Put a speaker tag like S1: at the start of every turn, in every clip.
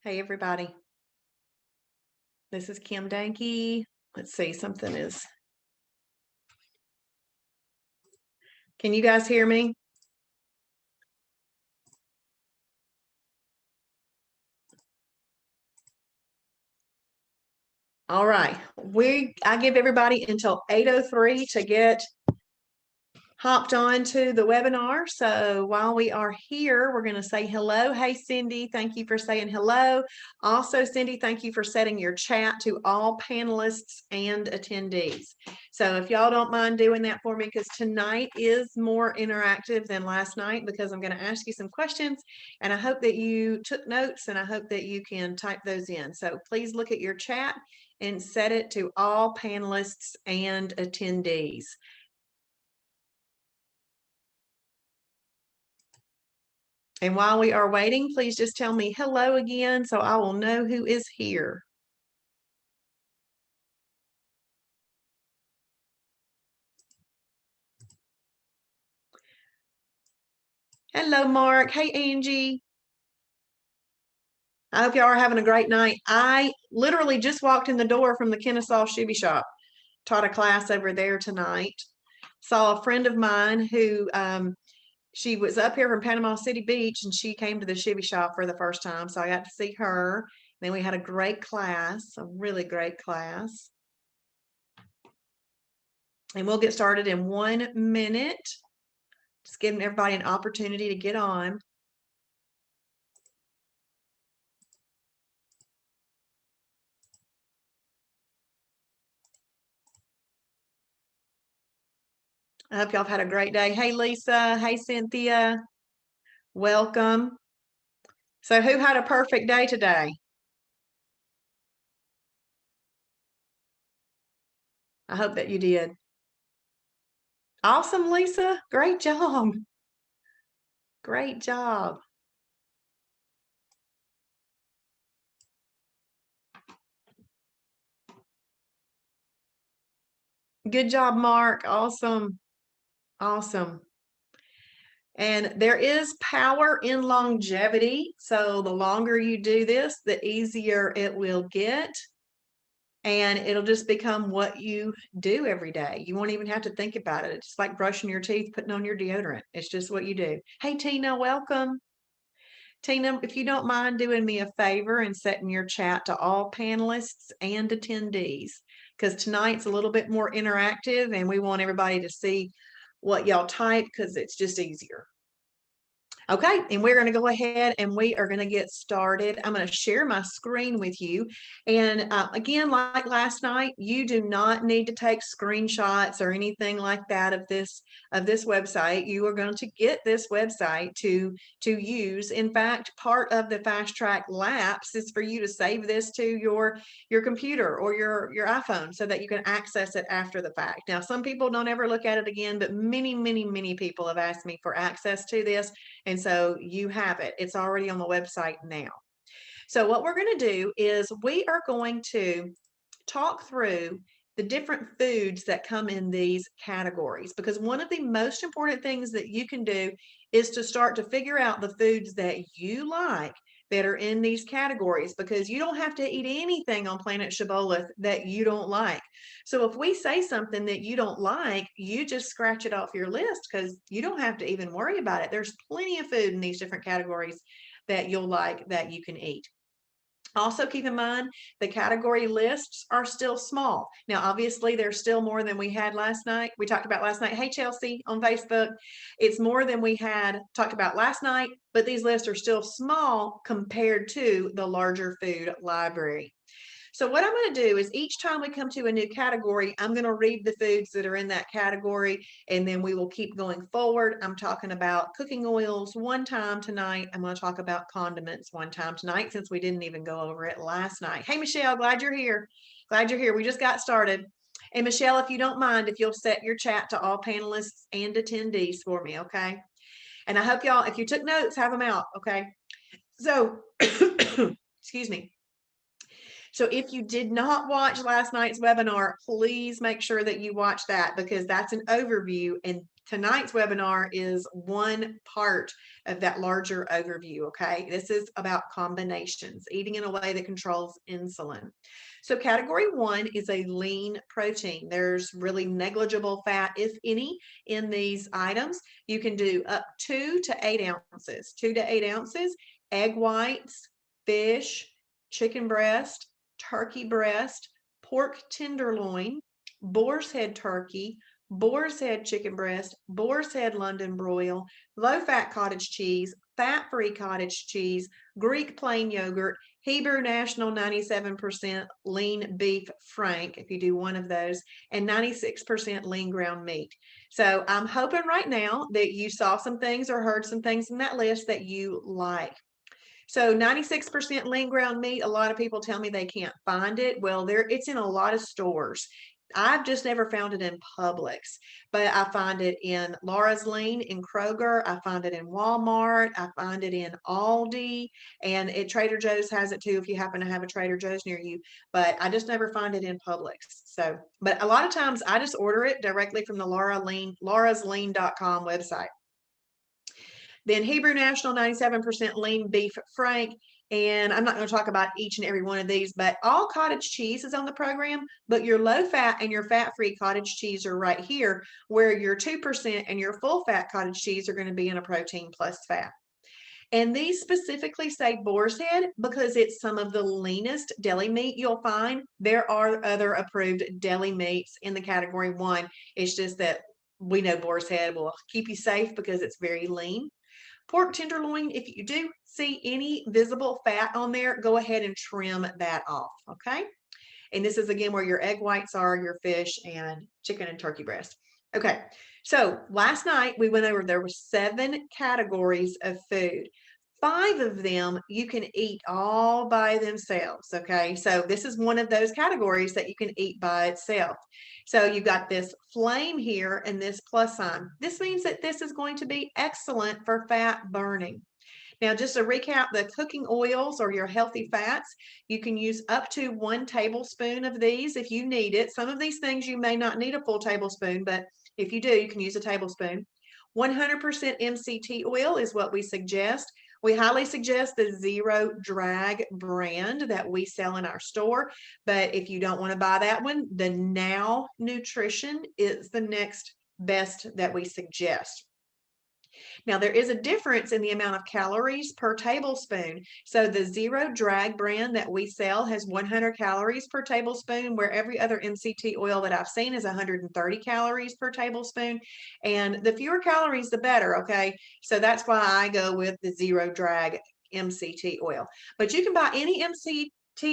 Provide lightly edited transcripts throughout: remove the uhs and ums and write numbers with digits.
S1: Hey, everybody. This is Kim Danke. Let's see, something is. Can you guys hear me? All right. I give everybody until 8:03 to get hopped on to the webinar. So while we are here, we're going to say hello. Hey, Cindy, thank you for saying hello. Also, Cindy, thank you for setting your chat to all panelists and attendees. So if y'all don't mind doing that for me, because tonight is more interactive than last night, because I'm going to ask you some questions, and I hope that you took notes, and I hope that you can type those in. So please look at your chat and set it to all panelists and attendees. And while we are waiting, please just tell me hello again so I will know who is here. Hello, Mark. Hey, Angie. I hope y'all are having a great night. I literally just walked in the door from the Kennesaw Shibby Shop, taught a class over there tonight. Saw a friend of mine who she was up here from Panama City Beach, and she came to the Shibby Shop for the first time. So I got to see her. Then we had a great class, a really great class. And we'll get started in 1 minute. Just giving everybody an opportunity to get on. I hope y'all have had a great day. Hey, Lisa. Hey, Cynthia. Welcome. So who had a perfect day today? I hope that you did. Awesome, Lisa. Great job. Great job. Good job, Mark. Awesome. Awesome. And there is power in longevity. So the longer you do this, the easier it will get. And it'll just become what you do every day. You won't even have to think about it. It's just like brushing your teeth, putting on your deodorant. It's just what you do. Hey, Tina, welcome. Tina, if you don't mind doing me a favor and setting your chat to all panelists and attendees, because tonight's a little bit more interactive and we want everybody to see what y'all type because it's just easier. Okay, and we're going to go ahead and we are going to get started. I'm going to share my screen with you. And again, like last night, you do not need to take screenshots or anything like that of this website. You are going to get this website to use. In fact, part of the fast track laps is for you to save this to your computer or your iPhone so that you can access it after the fact. Now, some people don't ever look at it again, but many people have asked me for access to this. And so you have it. It's already on the website now. So what we're going to do is we are going to talk through the different foods that come in these categories, because one of the most important things that you can do is to start to figure out the foods that you like that are in these categories, because you don't have to eat anything on Planet Shibboleth that you don't like. So if we say something that you don't like, you just scratch it off your list because you don't have to even worry about it. There's plenty of food in these different categories that you'll like that you can eat. Also, keep in mind, the category lists are still small. Now, obviously, there's still more than we had last night. We talked about last night. Hey, Chelsea on Facebook. It's more than we had talked about last night, but these lists are still small compared to the larger food library. So what I'm going to do is each time we come to a new category, I'm going to read the foods that are in that category, and then we will keep going forward. I'm talking about cooking oils one time tonight. I'm going to talk about condiments one time tonight, since we didn't even go over it last night. Hey, Michelle, glad you're here. Glad you're here. We just got started. And Michelle, if you don't mind, if you'll set your chat to all panelists and attendees for me, okay? And I hope y'all, if you took notes, have them out, okay? So, excuse me. So if you did not watch last night's webinar, please make sure that you watch that, because that's an overview. And tonight's webinar is one part of that larger overview, okay? This is about combinations, eating in a way that controls insulin. So category 1 is a lean protein. There's really negligible fat, if any, in these items. You can do up 2 to 8 ounces. 2 to 8 ounces, egg whites, fish, chicken breast, turkey breast, pork tenderloin, boar's head turkey, boar's head chicken breast, boar's head London broil, low-fat cottage cheese, fat-free cottage cheese, Greek plain yogurt, Hebrew National 97% lean beef frank, if you do one of those, and 96% lean ground meat. So I'm hoping right now that you saw some things or heard some things in that list that you like. So 96% lean ground meat, a lot of people tell me they can't find it. Well, it's in a lot of stores. I've just never found it in Publix, but I find it in Laura's Lean in Kroger. I find it in Walmart. I find it in Aldi, and at Trader Joe's has it too if you happen to have a Trader Joe's near you, but I just never find it in Publix. So, but a lot of times I just order it directly from the lauraslean.com website. Then Hebrew National 97% lean beef frank. And I'm not going to talk about each and every one of these, but all cottage cheese is on the program, but your low fat and your fat-free cottage cheese are right here, where your 2% and your full fat cottage cheese are going to be in a protein plus fat. And these specifically say boar's head because it's some of the leanest deli meat you'll find. There are other approved deli meats in the category 1. It's just that we know boar's head will keep you safe because it's very lean. Pork tenderloin, if you do see any visible fat on there, go ahead and trim that off, okay? And this is, again, where your egg whites are, your fish, and chicken and turkey breast. Okay, so last night we went over, there were 7 categories of food. 5 of them you can eat all by themselves, okay? So this is one of those categories that you can eat by itself. So you've got this flame here and this plus sign. This means that this is going to be excellent for fat burning. Now, just to recap, the cooking oils or your healthy fats, you can use up to 1 tablespoon of these if you need it. Some of these things you may not need a full tablespoon, but if you do, you can use a tablespoon. 100% MCT oil is what we suggest. We highly suggest the Zero Drag brand that we sell in our store. But if you don't want to buy that one, the Now Nutrition is the next best that we suggest. Now, there is a difference in the amount of calories per tablespoon. So the Zero Drag brand that we sell has 100 calories per tablespoon, where every other MCT oil that I've seen is 130 calories per tablespoon. And the fewer calories, the better, okay? So that's why I go with the Zero Drag MCT oil. But you can buy any MCT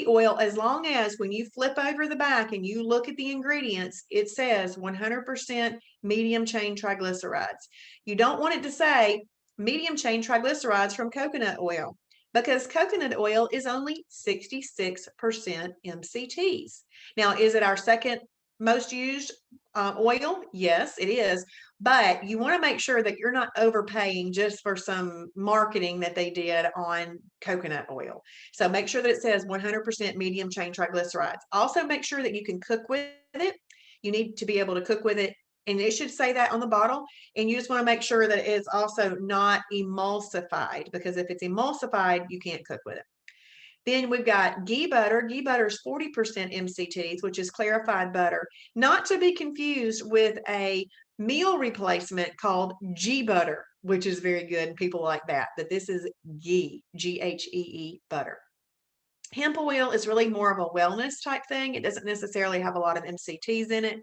S1: oil as long as when you flip over the back and you look at the ingredients, it says 100% medium chain triglycerides. You don't want it to say medium chain triglycerides from coconut oil because coconut oil is only 66% MCTs. Now, is it our second most used oil? Yes, it is. But you want to make sure that you're not overpaying just for some marketing that they did on coconut oil. So make sure that it says 100% medium chain triglycerides. Also make sure that you can cook with it. You need to be able to cook with it, and it should say that on the bottle. And you just want to make sure that it's also not emulsified, because if it's emulsified, you can't cook with it. Then we've got ghee butter. Ghee butter is 40% MCTs, which is clarified butter. Not to be confused with a meal replacement called Ghee Butter, which is very good and people like that. But this is ghee, Ghee butter. Hemp oil is really more of a wellness type thing. It doesn't necessarily have a lot of MCTs in it.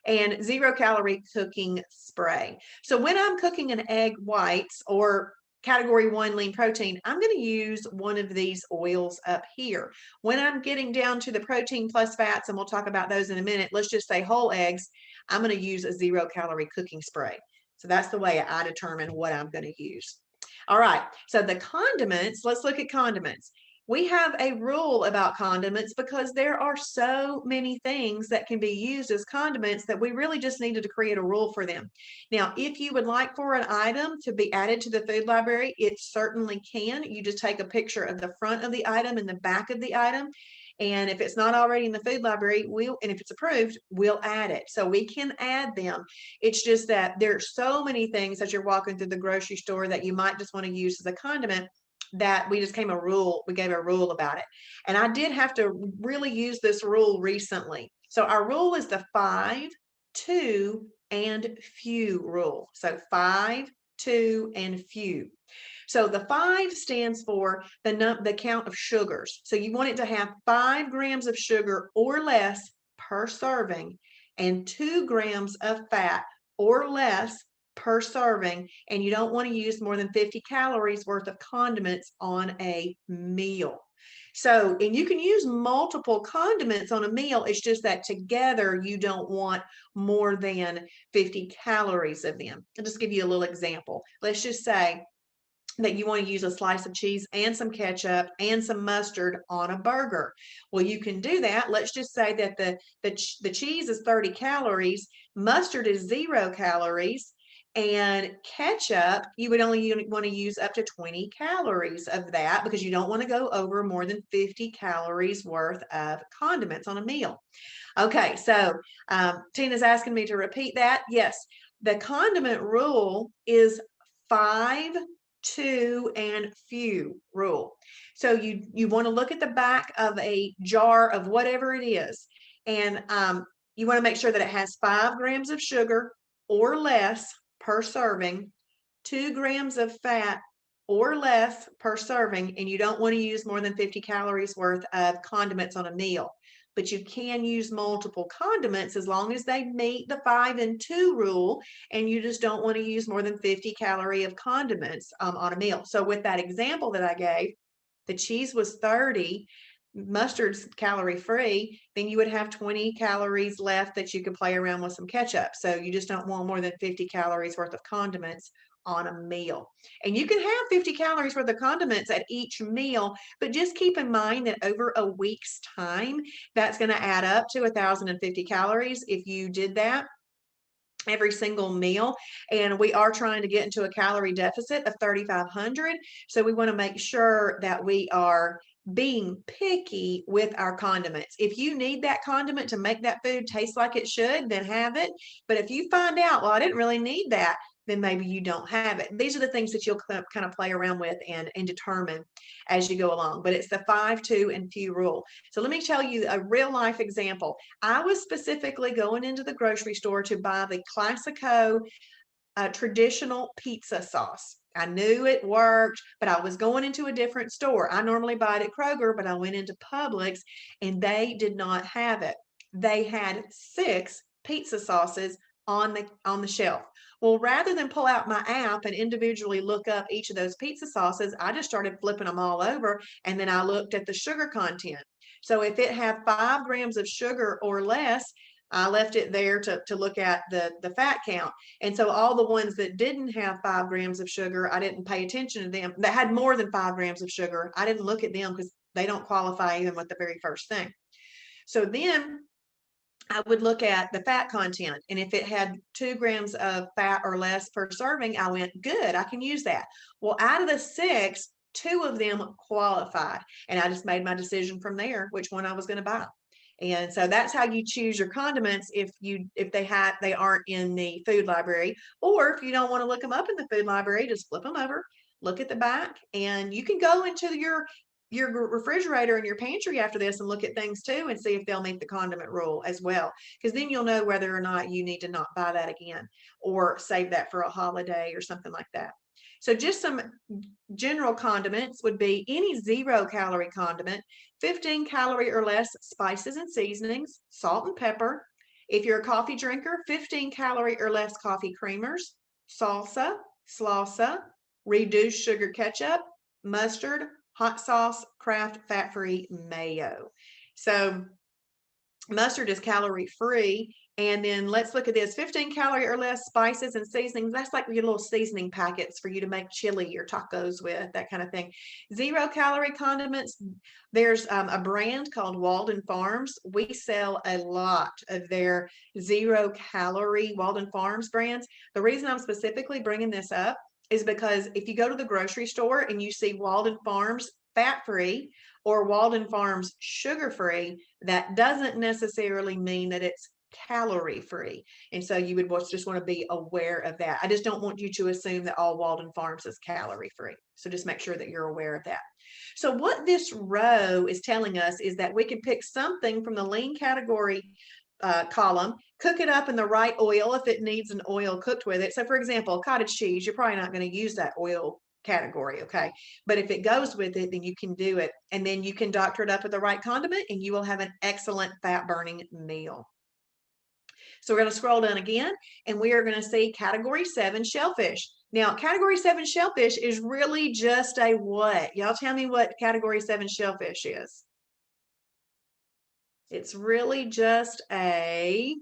S1: And 0-calorie cooking spray. So when I'm cooking an egg whites or category 1 lean protein, I'm going to use one of these oils up here. When I'm getting down to the protein plus fats, and we'll talk about those in a minute, let's just say whole eggs, I'm going to use a 0-calorie cooking spray. So that's the way I determine what I'm going to use. All right, so the condiments, let's look at condiments. We have a rule about condiments because there are so many things that can be used as condiments that we really just needed to create a rule for them. Now, if you would like for an item to be added to the food library, it certainly can. You just take a picture of the front of the item and the back of the item, And if it's not already in the food library, and if it's approved, we'll add it. So we can add them. It's just that there's so many things as you're walking through the grocery store that you might just want to use as a condiment that we gave a rule about it. And I did have to really use this rule recently. So our rule is the 5, 2, and few rule. So 5, 2, and few. So the 5 stands for the count of sugars. So you want it to have 5 grams of sugar or less per serving and 2 grams of fat or less per serving. And you don't want to use more than 50 calories worth of condiments on a meal. So, and you can use multiple condiments on a meal. It's just that together you don't want more than 50 calories of them. I'll just give you a little example. Let's just say that you want to use a slice of cheese and some ketchup and some mustard on a burger. Well, you can do that. Let's just say that the cheese is 30 calories, mustard is 0 calories, and ketchup, you would only want to use up to 20 calories of that because you don't want to go over more than 50 calories worth of condiments on a meal. Okay, so Tina's asking me to repeat that. Yes, the condiment rule is 5, 2, and few rule. So you want to look at the back of a jar of whatever it is, and you want to make sure that it has 5 grams of sugar or less per serving, 2 grams of fat or less per serving, and you don't want to use more than 50 calories worth of condiments on a meal. But you can use multiple condiments as long as they meet the 5 and 2 rule, and you just don't want to use more than 50 calorie of condiments on a meal. So with that example that I gave, the cheese was 30, mustard's calorie free, then you would have 20 calories left that you could play around with some ketchup. So you just don't want more than 50 calories worth of condiments on a meal. And you can have 50 calories worth of condiments at each meal, but just keep in mind that over a week's time, that's going to add up to 1,050 calories if you did that every single meal. And we are trying to get into a calorie deficit of 3,500. So we want to make sure that we are being picky with our condiments. If you need that condiment to make that food taste like it should, then have it. But if you find out, well, I didn't really need that, then maybe you don't have it. These are the things that you'll kind of play around with and determine as you go along. But it's the 5, 2, and few rule. So let me tell you a real life example. I was specifically going into the grocery store to buy the Classico traditional pizza sauce. I knew it worked, but I was going into a different store. I normally buy it at Kroger, but I went into Publix and they did not have it. They had 6 pizza sauces on the shelf. Well, rather than pull out my app and individually look up each of those pizza sauces, I just started flipping them all over, and then I looked at the sugar content. So if it had 5 grams of sugar or less, I left it there to look at the fat count. And so all the ones that didn't have 5 grams of sugar, I didn't pay attention to them. That had more than 5 grams of sugar, I didn't look at them because they don't qualify even with the very first thing. So then I would look at the fat content. And if it had 2 grams of fat or less per serving, I went, good, I can use that. Well, out of the 6, 2 of them qualified. And I just made my decision from there, which one I was going to buy. And so that's how you choose your condiments if they aren't in the food library, or if you don't want to look them up in the food library, just flip them over, look at the back, and you can go into your refrigerator and your pantry after this and look at things too and see if they'll meet the condiment rule as well, because then you'll know whether or not you need to not buy that again or save that for a holiday or something like that. So just some general condiments would be any 0 calorie condiment, 15 calorie or less spices and seasonings, salt and pepper. If you're a coffee drinker, 15 calorie or less coffee creamers, salsa, salsa, reduced sugar ketchup, mustard, hot sauce, Kraft fat-free mayo. So mustard is calorie free. And then let's look at this, 15 calorie or less spices and seasonings. That's like your little seasoning packets for you to make chili or tacos with, that kind of thing. 0 calorie condiments. There's a brand called Walden Farms. We sell a lot of their 0 calorie Walden Farms brands. The reason I'm specifically bringing this up is because if you go to the grocery store and you see Walden Farms fat-free or Walden Farms sugar-free, that doesn't necessarily mean that it's calorie-free. And so you would just want to be aware of that. I just don't want you to assume that all Walden Farms is calorie-free. So just make sure that you're aware of that. So what this row is telling us is that we can pick something from the lean category column, cook it up in the right oil if it needs an oil cooked with it. So for example, cottage cheese, you're probably not going to use that oil category, okay? But if it goes with it, then you can do it. And then you can doctor it up with the right condiment and you will have an excellent fat-burning meal. So we're going to scroll down again and we are going to see category 7, shellfish. Now, category 7 shellfish is really just a what? Y'all tell me what category 7 shellfish is. It's really just a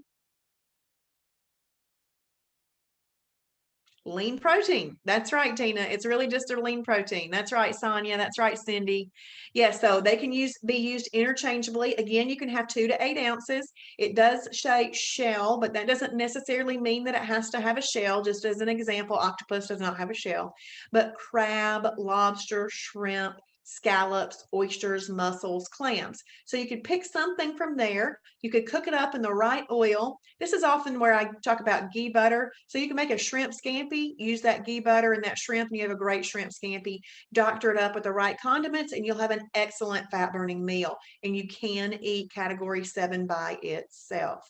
S1: lean protein. That's right, Tina. It's really just a lean protein. That's right, Sonia. That's right, Cindy. Yes, so they can be used interchangeably. Again, you can have 2 to 8 ounces. It does say shell, but that doesn't necessarily mean that it has to have a shell. Just as an example, octopus does not have a shell, but crab, lobster, shrimp, scallops, oysters, mussels, clams. So you could pick something from there. You could cook it up in the right oil. This is often where I talk about ghee butter. So you can make a shrimp scampi, use that ghee butter and that shrimp, and you have a great shrimp scampi. Doctor it up with the right condiments, and you'll have an excellent fat burning meal. And you can eat category 7 by itself.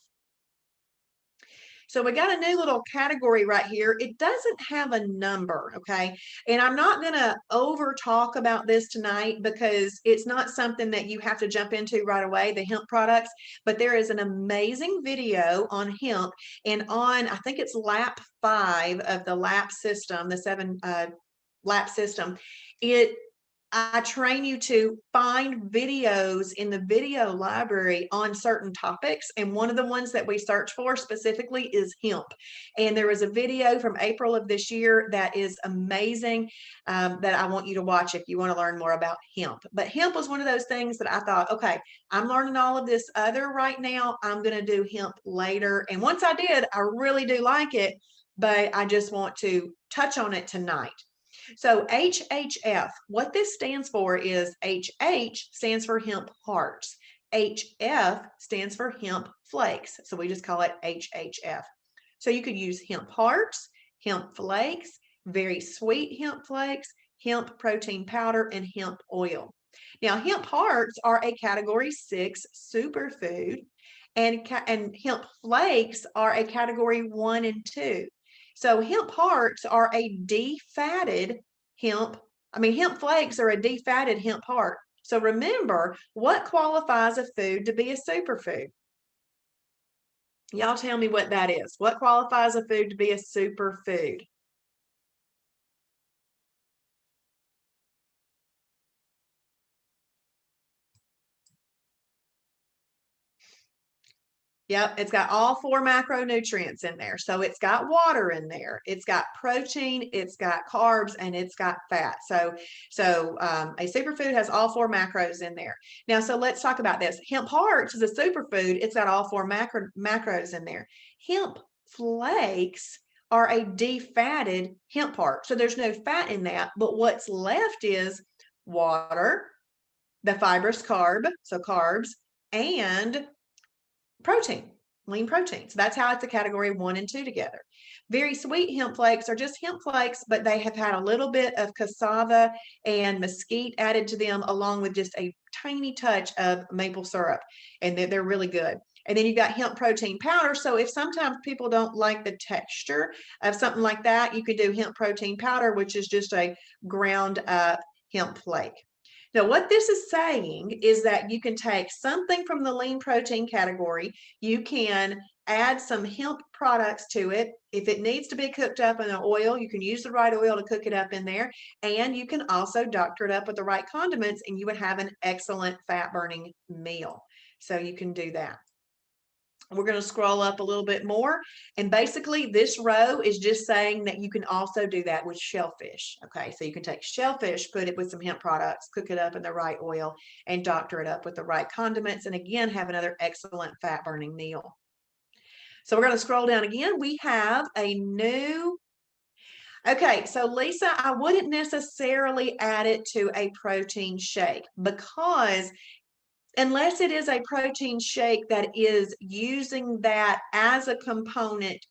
S1: So we got a new little category right here. It doesn't have a number, okay? And I'm not going to over talk about this tonight because it's not something that you have to jump into right away, the hemp products, but there is an amazing video on hemp and on, I think it's lap 5 of the lap system, the 7 lap system. I train you to find videos in the video library on certain topics. And one of the ones that we search for specifically is hemp. And there was a video from April of this year that is amazing that I want you to watch if you want to learn more about hemp. But hemp was one of those things that I thought, okay, I'm learning all of this other right now. I'm going to do hemp later. And once I did, I really do like it, but I just want to touch on it tonight. So HHF, what this stands for is HH stands for hemp hearts. HF stands for hemp flakes. So we just call it HHF. So you could use hemp hearts, hemp flakes, very sweet hemp flakes, hemp protein powder, and hemp oil. Now, hemp hearts are a category 6 superfood, and hemp flakes are a category 1 and 2. So hemp hearts are a defatted hemp. Hemp flakes are a defatted hemp heart. So remember, what qualifies a food to be a superfood? Y'all tell me what that is. What qualifies a food to be a superfood? Yep, it's got all 4 macronutrients in there. So it's got water in there, it's got protein, it's got carbs, and it's got fat. So a superfood has all 4 macros in there. Now, so let's talk about this. Hemp hearts is a superfood. It's got all 4 macros in there. Hemp flakes are a defatted hemp heart. So there's no fat in that, but what's left is water, the fibrous carb, so carbs, and protein, lean protein. So that's how it's a category 1 and 2 together. Very sweet hemp flakes are just hemp flakes, but they have had a little bit of cassava and mesquite added to them, along with just a tiny touch of maple syrup. And they're really good. And then you've got hemp protein powder. So if sometimes people don't like the texture of something like that, you could do hemp protein powder, which is just a ground up hemp flake. Now, what this is saying is that you can take something from the lean protein category, you can add some hemp products to it. If it needs to be cooked up in an oil, you can use the right oil to cook it up in there. And you can also doctor it up with the right condiments, and you would have an excellent fat burning meal. So you can do that. We're going to scroll up a little bit more. And basically, this row is just saying that you can also do that with shellfish. Okay, so you can take shellfish, put it with some hemp products, cook it up in the right oil, and doctor it up with the right condiments. And again, have another excellent fat burning meal. So we're going to scroll down again. We have a new Okay, so Lisa, I wouldn't necessarily add it to a protein shake because unless it is a protein shake that is using that as a component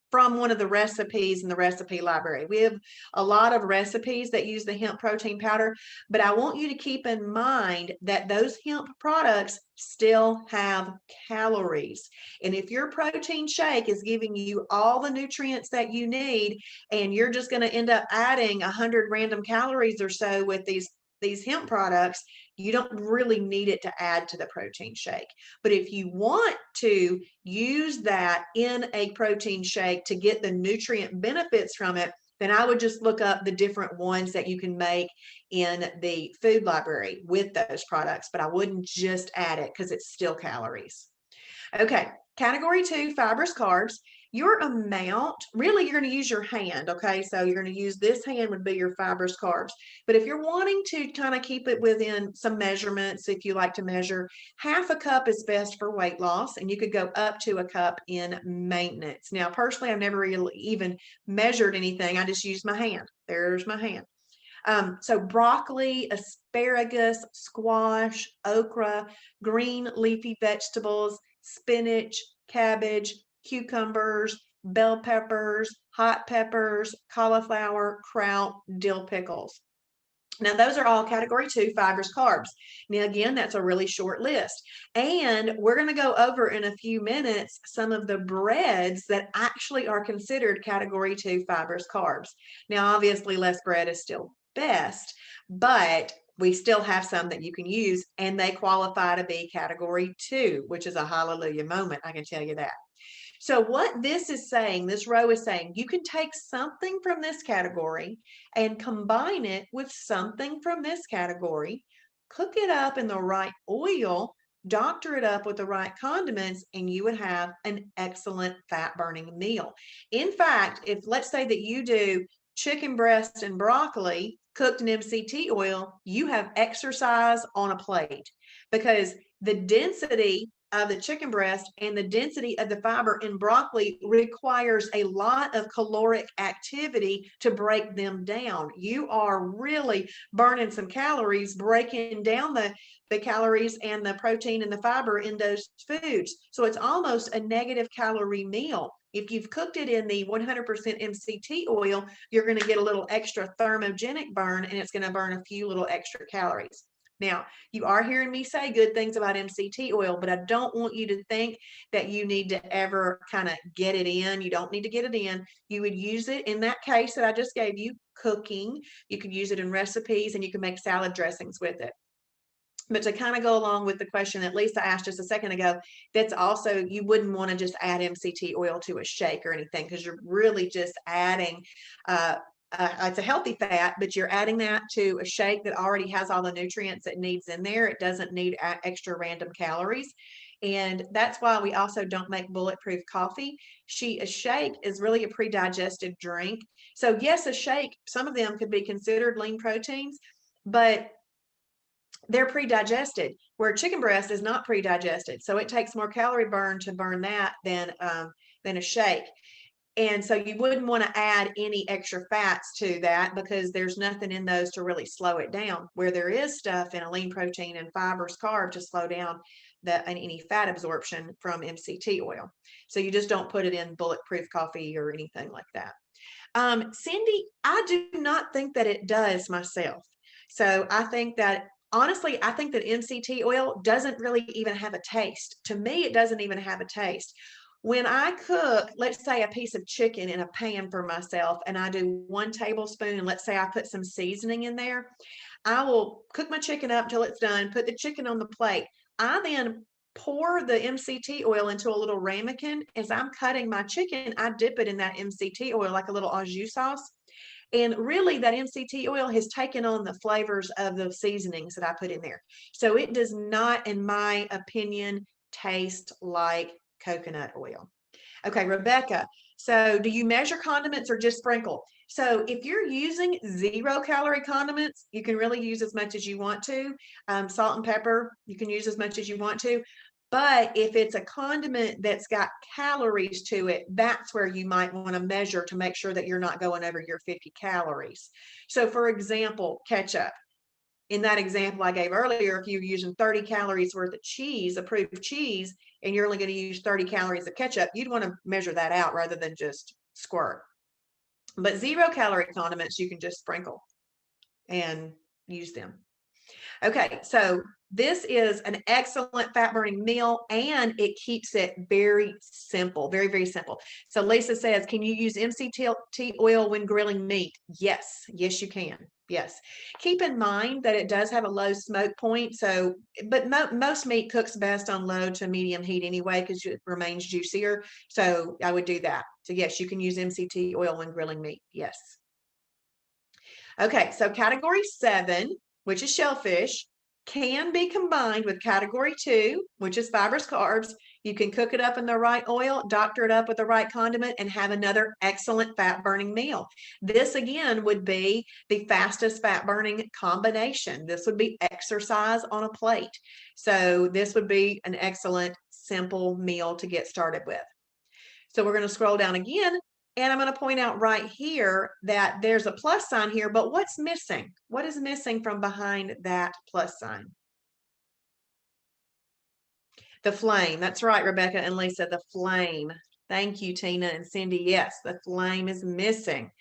S1: from one of the recipes in the recipe library. We have a lot of recipes that use the hemp protein powder, but I want you to keep in mind that those hemp products still have calories. And if your protein shake is giving you all the nutrients that you need, and you're just going to end up adding 100 random calories or so with these hemp products, you don't really need it to add to the protein shake. But if you want to use that in a protein shake to get the nutrient benefits from it, then I would just look up the different ones that you can make in the food library with those products. But I wouldn't just add it because it's still calories. Okay, category 2, fibrous carbs. Your amount, really, you're going to use your hand, okay? So you're going to use this hand would be your fibrous carbs. But if you're wanting to kind of keep it within some measurements, if you like to measure, half a cup is best for weight loss, and you could go up to a cup in maintenance. Now, personally, I've never really even measured anything. I just use my hand. There's my hand. So broccoli, asparagus, squash, okra, green leafy vegetables, spinach, cabbage, cucumbers, bell peppers, hot peppers, cauliflower, kraut, dill pickles. Now, those are all category 2 fibrous carbs. Now, again, that's a really short list. And we're going to go over in a few minutes some of the breads that actually are considered category 2 fibrous carbs. Now, obviously, less bread is still best, but we still have some that you can use, and they qualify to be category 2, which is a hallelujah moment, I can tell you that. So what this is saying, this row is saying, you can take something from this category and combine it with something from this category, cook it up in the right oil, doctor it up with the right condiments, and you would have an excellent fat burning meal. In fact, if let's say that you do chicken breast and broccoli cooked in MCT oil, you have exercise on a plate because the density of the chicken breast and the density of the fiber in broccoli requires a lot of caloric activity to break them down. You are really burning some calories, breaking down the calories and the protein and the fiber in those foods. So it's almost a negative calorie meal. If you've cooked it in the 100% MCT oil, you're going to get a little extra thermogenic burn, and it's going to burn a few little extra calories. Now, you are hearing me say good things about MCT oil, but I don't want you to think that you need to ever kind of get it in. You don't need to get it in. You would use it in that case that I just gave you, cooking. You could use it in recipes, and you can make salad dressings with it. But to kind of go along with the question that Lisa asked just a second ago, that's also, you wouldn't want to just add MCT oil to a shake or anything because you're really just adding it's a healthy fat, but you're adding that to a shake that already has all the nutrients it needs in there. It doesn't need extra random calories. And that's why we also don't make bulletproof coffee. A shake is really a pre-digested drink. So yes, a shake, some of them could be considered lean proteins, but they're pre-digested, where chicken breast is not pre-digested. So it takes more calorie burn to burn that than a shake. And so you wouldn't want to add any extra fats to that because there's nothing in those to really slow it down, where there is stuff in a lean protein and fibers carb to slow down any fat absorption from MCT oil. So you just don't put it in bulletproof coffee or anything like that. Cindy, I do not think that it does myself. So I think that honestly, I think that MCT oil doesn't really even have a taste. To me, it doesn't even have a taste. When I cook, let's say a piece of chicken in a pan for myself, and I do 1 tablespoon, and let's say I put some seasoning in there, I will cook my chicken up till it's done, put the chicken on the plate. I then pour the MCT oil into a little ramekin. As I'm cutting my chicken, I dip it in that MCT oil like a little au jus sauce. And really, that MCT oil has taken on the flavors of the seasonings that I put in there. So it does not, in my opinion, taste like coconut oil. Okay, Rebecca. So do you measure condiments or just sprinkle? So if you're using 0-calorie condiments, you can really use as much as you want to. Salt and pepper, you can use as much as you want to. But if it's a condiment that's got calories to it, that's where you might want to measure to make sure that you're not going over your 50 calories. So for example, ketchup. In that example I gave earlier, if you're using 30 calories worth of cheese, approved cheese, and you're only going to use 30 calories of ketchup, you'd want to measure that out rather than just squirt. But 0-calorie condiments, you can just sprinkle and use them. Okay, so this is an excellent fat burning meal, and it keeps it very simple, very, very simple. So Lisa says, can you use MCT oil when grilling meat? Yes, yes, you can. Yes. Keep in mind that it does have a low smoke point. So, but most meat cooks best on low to medium heat anyway, because it remains juicier. So I would do that. So yes, you can use MCT oil when grilling meat. Yes. Okay, so category 7, which is shellfish, can be combined with category 2, which is fibrous carbs. You can cook it up in the right oil, doctor it up with the right condiment, and have another excellent fat burning meal. This again would be the fastest fat burning combination. This would be exercise on a plate. So this would be an excellent simple meal to get started with. So we're going to scroll down again, and I'm going to point out right here that there's a plus sign here, but what's missing? What is missing from behind that plus sign? The flame. That's right, Rebecca and Lisa, the flame. Thank you, Tina and Cindy. Yes, the flame is missing.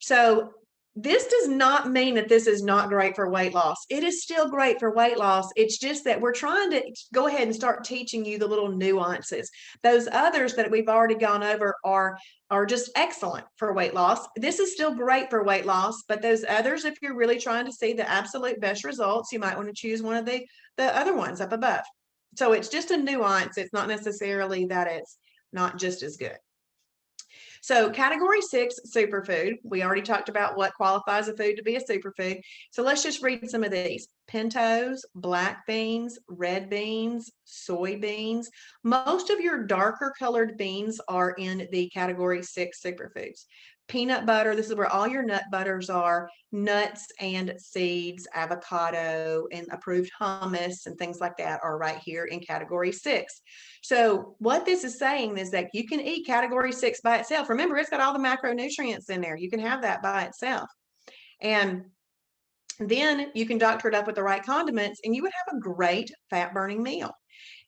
S1: So this does not mean that this is not great for weight loss. It is still great for weight loss. It's just that we're trying to go ahead and start teaching you the little nuances. Those others that we've already gone over are just excellent for weight loss. This is still great for weight loss, but those others, if you're really trying to see the absolute best results, you might want to choose one of the other ones up above. So it's just a nuance. It's not necessarily that it's not just as good. So category 6, superfood. We already talked about what qualifies a food to be a superfood. So let's just read some of these. Pintos, black beans, red beans, soybeans. Most of your darker colored beans are in the category 6 superfoods. Peanut butter, this is where all your nut butters are, nuts and seeds, avocado, and approved hummus and things like that are right here in category 6. So what this is saying is that you can eat category 6 by itself. Remember, it's got all the macronutrients in there. You can have that by itself. And then you can doctor it up with the right condiments, and you would have a great fat burning meal.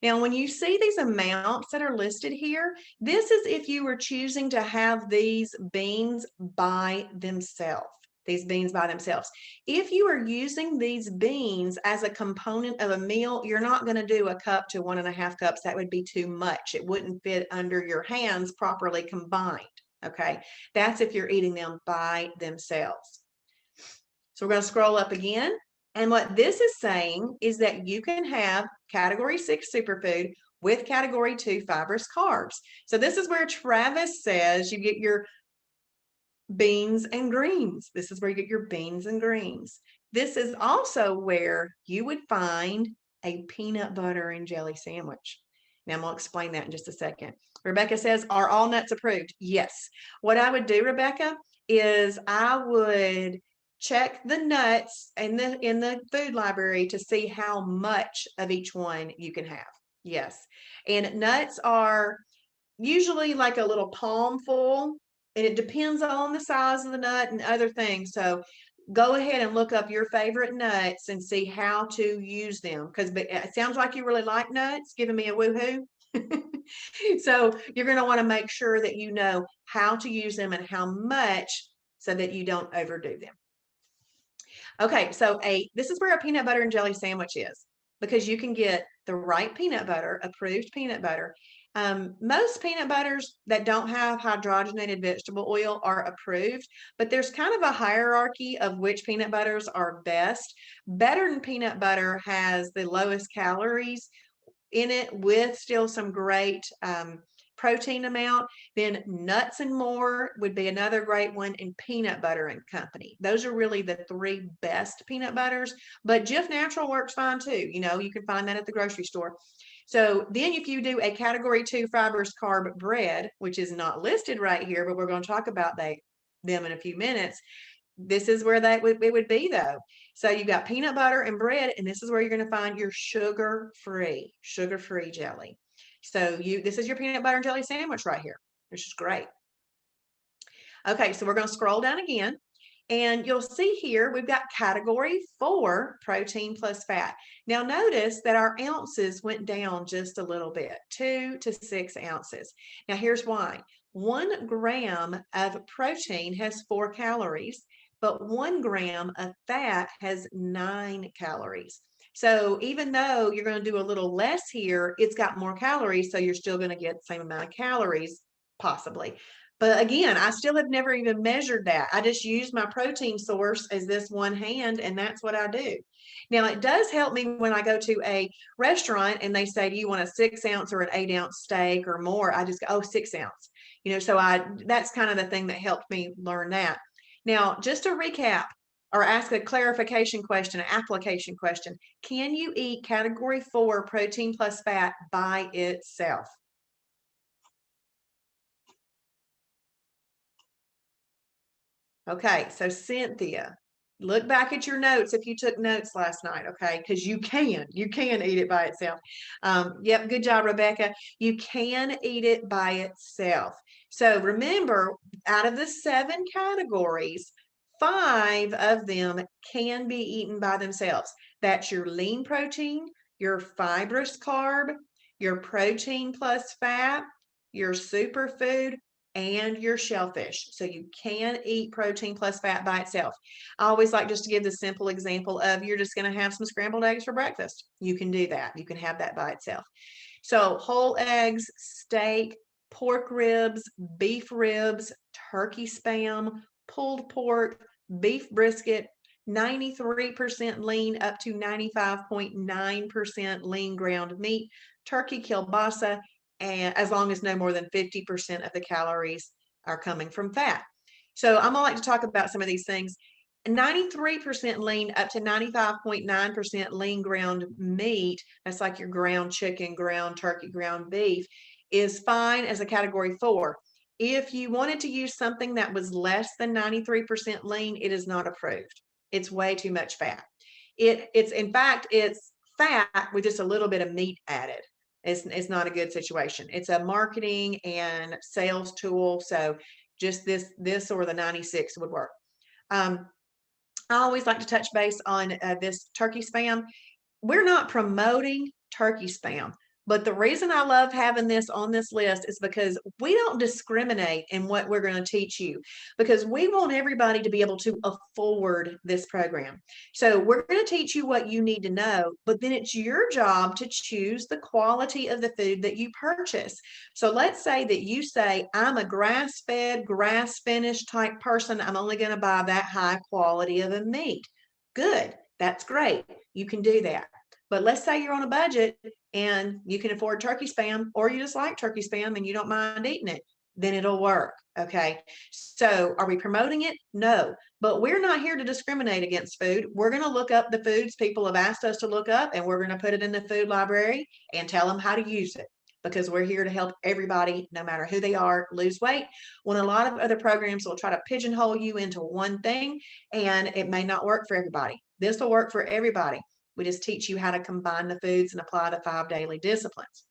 S1: Now, when you see these amounts that are listed here, this is if you were choosing to have these beans by themselves. These beans by themselves. If you are using these beans as a component of a meal, you're not going to do a cup to 1.5 cups. That would be too much. It wouldn't fit under your hands properly combined. Okay, that's if you're eating them by themselves. So we're going to scroll up again. And what this is saying is that you can have category 6 superfood with category 2 fibrous carbs. So this is where Travis says you get your beans and greens. This is where you get your beans and greens. This is also where you would find a peanut butter and jelly sandwich. Now I'm going to explain that in just a second. Rebecca says, are all nuts approved? Yes. What I would do, Rebecca, is I would check the nuts in the food library to see how much of each one you can have. Yes. And nuts are usually like a little palm full, and it depends on the size of the nut and other things. So go ahead and look up your favorite nuts and see how to use them, because it sounds like you really like nuts, giving me a woohoo. So you're going to want to make sure that you know how to use them and how much, so that you don't overdo them. Okay, so this is where a peanut butter and jelly sandwich is, because you can get the right peanut butter, approved peanut butter. Most peanut butters that don't have hydrogenated vegetable oil are approved, but there's kind of a hierarchy of which peanut butters are best. Better than peanut butter has the lowest calories in it with still some great protein amount. Then Nuts and More would be another great one, and Peanut Butter and Company. Those are really the 3 best peanut butters, but Jif Natural works fine too. You know, you can find that at the grocery store. So then if you do a category 2 fibrous carb bread, which is not listed right here, but we're going to talk about them in a few minutes, this is where it would be though. So you've got peanut butter and bread, and this is where you're going to find your sugar-free jelly. So this is your peanut butter and jelly sandwich right here, which is great. Okay, so we're going to scroll down again. And you'll see here, we've got category 4, protein plus fat. Now notice that our ounces went down just a little bit, 2 to 6 ounces. Now here's why. 1 gram of protein has 4 calories, but 1 gram of fat has 9 calories. So even though you're going to do a little less here, it's got more calories, so you're still going to get the same amount of calories, possibly. But again, I still have never even measured that. I just use my protein source as this one hand, and that's what I do. Now, it does help me when I go to a restaurant and they say, do you want a 6 ounce or an 8 ounce steak or more? I just go, oh, 6 ounce. So that's kind of the thing that helped me learn that. Now, just to recap or ask a clarification question, an application question, can you eat category 4 protein plus fat by itself? Okay, so Cynthia, look back at your notes if you took notes last night, okay? Because you can eat it by itself. Yep, good job, Rebecca. You can eat it by itself. So remember, out of the 7 categories, 5 of them can be eaten by themselves. That's your lean protein, your fibrous carb, your protein plus fat, your superfood, and your shellfish. So you can eat protein plus fat by itself. I always like just to give the simple example of you're just going to have some scrambled eggs for breakfast. You can do that. You can have that by itself. So whole eggs, steak, pork ribs, beef ribs, turkey spam, pulled pork, beef brisket, 93% lean up to 95.9% lean ground meat, turkey kielbasa, and as long as no more than 50% of the calories are coming from fat. So I'm gonna like to talk about some of these things. 93% lean up to 95.9% lean ground meat, that's like your ground chicken, ground turkey, ground beef, is fine as a category 4. If you wanted to use something that was less than 93% lean, it is not approved. It's way too much fat. It's in fact, it's fat with just a little bit of meat added. It's not a good situation. It's a marketing and sales tool. So just this or the 96 would work. I always like to touch base on this turkey spam. We're not promoting turkey spam. But the reason I love having this on this list is because we don't discriminate in what we're going to teach you, because we want everybody to be able to afford this program. So we're going to teach you what you need to know, but then it's your job to choose the quality of the food that you purchase. So let's say that you say, I'm a grass-fed, grass-finished type person. I'm only going to buy that high quality of a meat. Good. That's great. You can do that. But let's say you're on a budget and you can afford turkey spam, or you just like turkey spam and you don't mind eating it, then it'll work. Okay. So are we promoting it? No, but we're not here to discriminate against food. We're going to look up the foods people have asked us to look up, and we're going to put it in the food library and tell them how to use it, because we're here to help everybody, no matter who they are, lose weight. When a lot of other programs will try to pigeonhole you into one thing, and it may not work for everybody. This will work for everybody. We just teach you how to combine the foods and apply the 5 daily disciplines.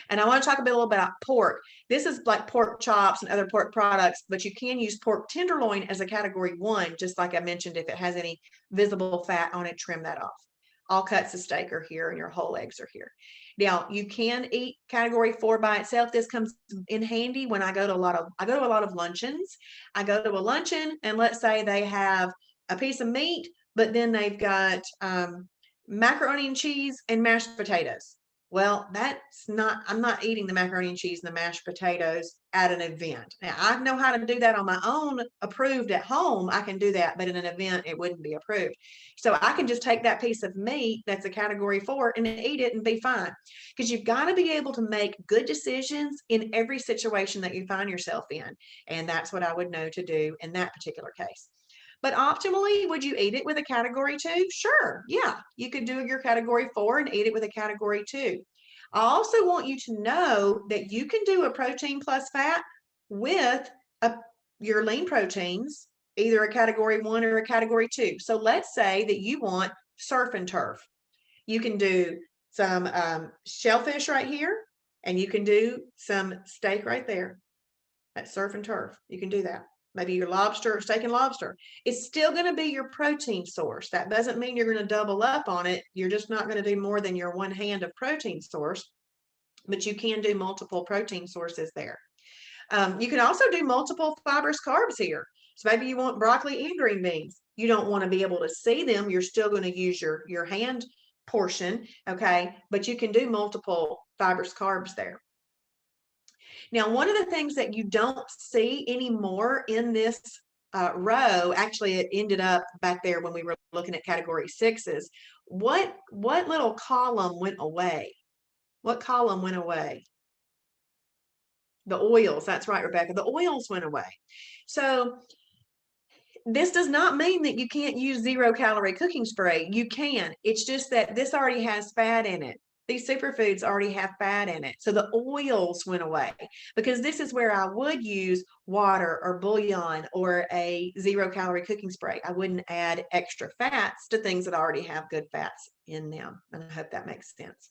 S1: And I want to talk a little bit about pork. This is like pork chops and other pork products, but you can use pork tenderloin as a category 1, just like I mentioned. If it has any visible fat on it, trim that off. All cuts of steak are here and your whole eggs are here. Now, you can eat category 4 by itself. This comes in handy when I go to a lot of luncheons. I go to a luncheon and let's say they have a piece of meat, but then they've got macaroni and cheese and mashed potatoes. Well, I'm not eating the macaroni and cheese and the mashed potatoes at an event. Now, I know how to do that on my own, approved at home. I can do that, but in an event, it wouldn't be approved. So I can just take that piece of meat that's a category 4 and eat it and be fine. Because you've got to be able to make good decisions in every situation that you find yourself in. And that's what I would know to do in that particular case. But optimally, would you eat it with a category 2? Sure. Yeah, you could do your category 4 and eat it with a category 2. I also want you to know that you can do a protein plus fat with your lean proteins either a category 1 or a category 2. So let's say that you want surf and turf. You can do some shellfish right here, and you can do some steak right there. That's surf and turf. You can do that. Maybe your lobster, steak and lobster. It's still going to be your protein source. That doesn't mean you're going to double up on it. You're just not going to do more than your one hand of protein source, but you can do multiple protein sources there. You can also do multiple fibrous carbs here. So maybe you want broccoli and green beans. You don't want to be able to see them. You're still going to use your hand portion, okay? But you can do multiple fibrous carbs there. Now, one of the things that you don't see anymore in this row, actually it ended up back there when we were looking at category 6s, what little column went away? What column went away? The oils. That's right, Rebecca. The oils went away. So this does not mean that you can't use 0-calorie cooking spray. You can. It's just that this already has fat in it. These superfoods already have fat in it. So the oils went away, because this is where I would use water or bouillon or a 0-calorie cooking spray. I wouldn't add extra fats to things that already have good fats in them. And I hope that makes sense.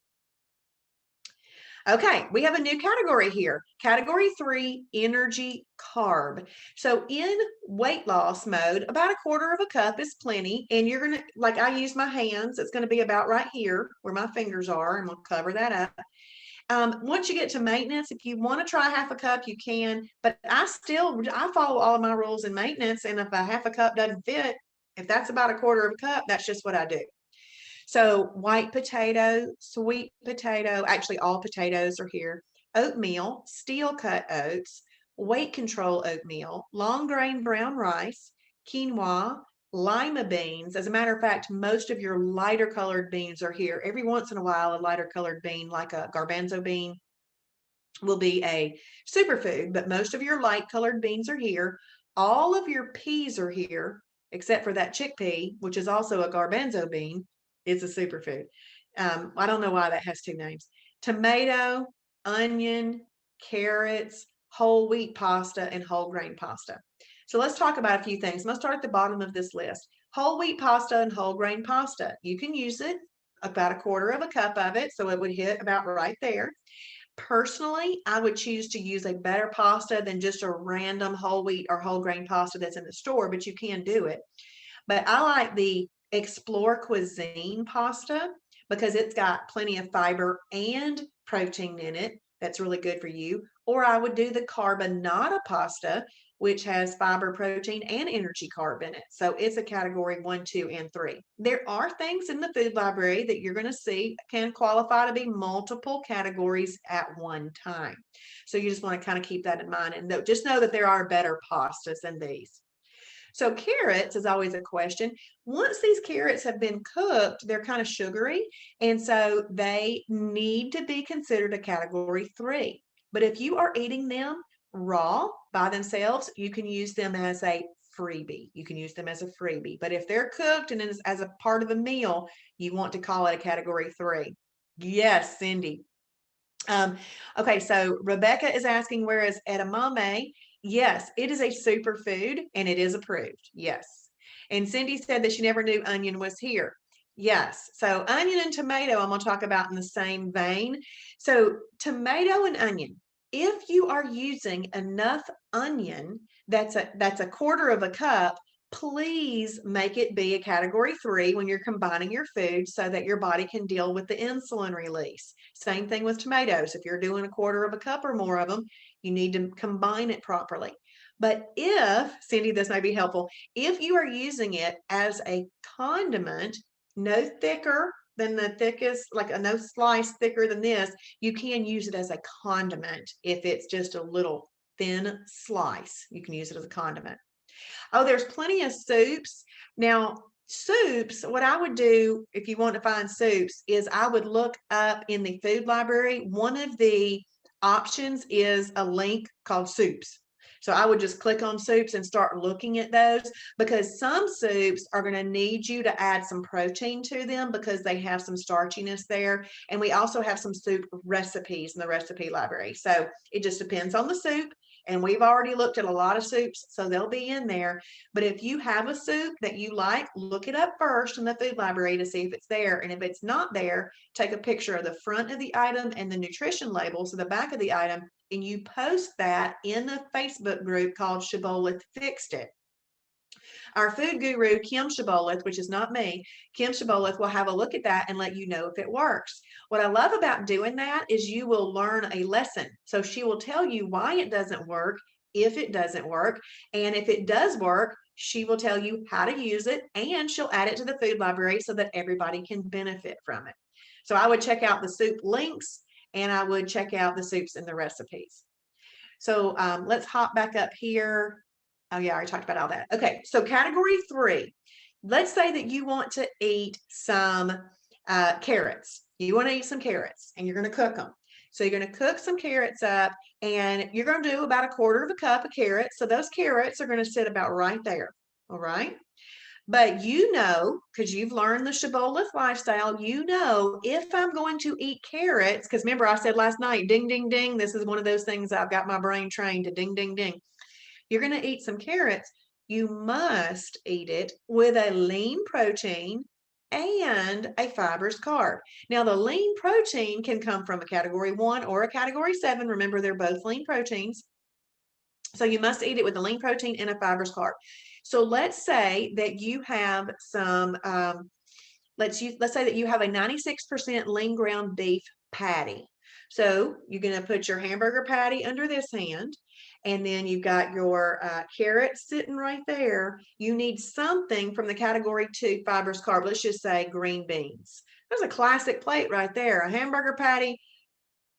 S1: Okay, we have a new category here. Category 3, energy carb. So in weight loss mode, about 1/4 of a cup is plenty. And you're going to, like I use my hands, it's going to be about right here where my fingers are, and we'll cover that up. Once you get to maintenance, if you want to try 1/2 cup, you can. But I follow all of my rules in maintenance. And if a 1/2 cup doesn't fit, if that's about 1/4 of a cup, that's just what I do. So white potato, sweet potato, actually all potatoes are here, oatmeal, steel cut oats, weight control oatmeal, long grain brown rice, quinoa, lima beans. As a matter of fact, most of your lighter colored beans are here. Every once in a while, a lighter colored bean, like a garbanzo bean, will be a superfood, but most of your light colored beans are here. All of your peas are here, except for that chickpea, which is also a garbanzo bean. It's a superfood. I don't know why that has 2 names. Tomato, onion, carrots, whole wheat pasta, and whole grain pasta. So let's talk about a few things. Let's start at the bottom of this list. Whole wheat pasta and whole grain pasta. You can use it about 1/4 of a cup of it, so it would hit about right there. Personally, I would choose to use a better pasta than just a random whole wheat or whole grain pasta that's in the store, but you can do it. But I like the Explore Cuisine pasta because it's got plenty of fiber and protein in it. That's really good for you. Or I would do the carbonara pasta, which has fiber, protein, and energy carb in it. So it's a category 1, 2, and 3. There are things in the food library that you're going to see can qualify to be multiple categories at one time. So you just want to kind of keep that in mind, and just know that there are better pastas than these. So carrots is always a question. Once these carrots have been cooked, they're kind of sugary, and so they need to be considered a category 3. But if you are eating them raw by themselves, you can use them as a freebie. You can use them as a freebie. But if they're cooked and as a part of a meal, you want to call it a category 3. Yes, Cindy. Okay, so Rebecca is asking, where is edamame? Yes, it is a superfood and it is approved. Yes. And Cindy said that she never knew onion was here. Yes. So onion and tomato, I'm going to talk about in the same vein. So tomato and onion, if you are using enough onion, that's a 1/4 of a cup, please make it be a category 3 when you're combining your food so that your body can deal with the insulin release. Same thing with tomatoes. If you're doing a 1/4 of a cup or more of them, you need to combine it properly. But if, Cindy, this may be helpful, if you are using it as a condiment, no thicker than the thickest, like no slice thicker than this, you can use it as a condiment. If it's just a little thin slice, you can use it as a condiment. Oh, there's plenty of soups. Now, soups, what I would do if you want to find soups is I would look up in the food library. One of the options is a link called soups. So I would just click on soups and start looking at those, because some soups are going to need you to add some protein to them because they have some starchiness there. And we also have some soup recipes in the recipe library. So it just depends on the soup And we've already looked at a lot of soups, so they'll be in there. But if you have a soup that you like, look it up first in the food library to see if it's there. And if it's not there, take a picture of the front of the item and the nutrition labels, so the back of the item, and you post that in the Facebook group called Shibboleth Fixed It. Our food guru, Kim Shibboleth, which is not me, Kim Shibboleth will have a look at that and let you know if it works. What I love about doing that is you will learn a lesson. So she will tell you why it doesn't work, if it doesn't work, and if it does work, she will tell you how to use it, and she'll add it to the food library so that everybody can benefit from it. So I would check out the soup links, and I would check out the soups and the recipes. So let's hop back up here. Oh yeah, I already talked about all that. Okay, so category 3. Let's say that you want to eat some carrots. You want to eat some carrots and you're going to cook them. So you're going to cook some carrots up and you're going to do about 1/4 cup of carrots. So those carrots are going to sit about right there. All right. But you know, because you've learned the Shibboleth lifestyle, you know, if I'm going to eat carrots, because remember I said last night, ding, ding, ding, this is one of those things I've got my brain trained to ding, ding, ding. You're going to eat some carrots. You must eat it with a lean protein and a fibrous carb. Now, the lean protein can come from a category 1 or a category 7. Remember, they're both lean proteins. So you must eat it with a lean protein and a fibrous carb. So let's say that you have some, let's say that you have a 96% lean ground beef patty. So you're going to put your hamburger patty under this hand, and then you've got your carrots sitting right there. You need something from the category 2 fibrous carb. Let's just say green beans. There's a classic plate right there, a hamburger patty,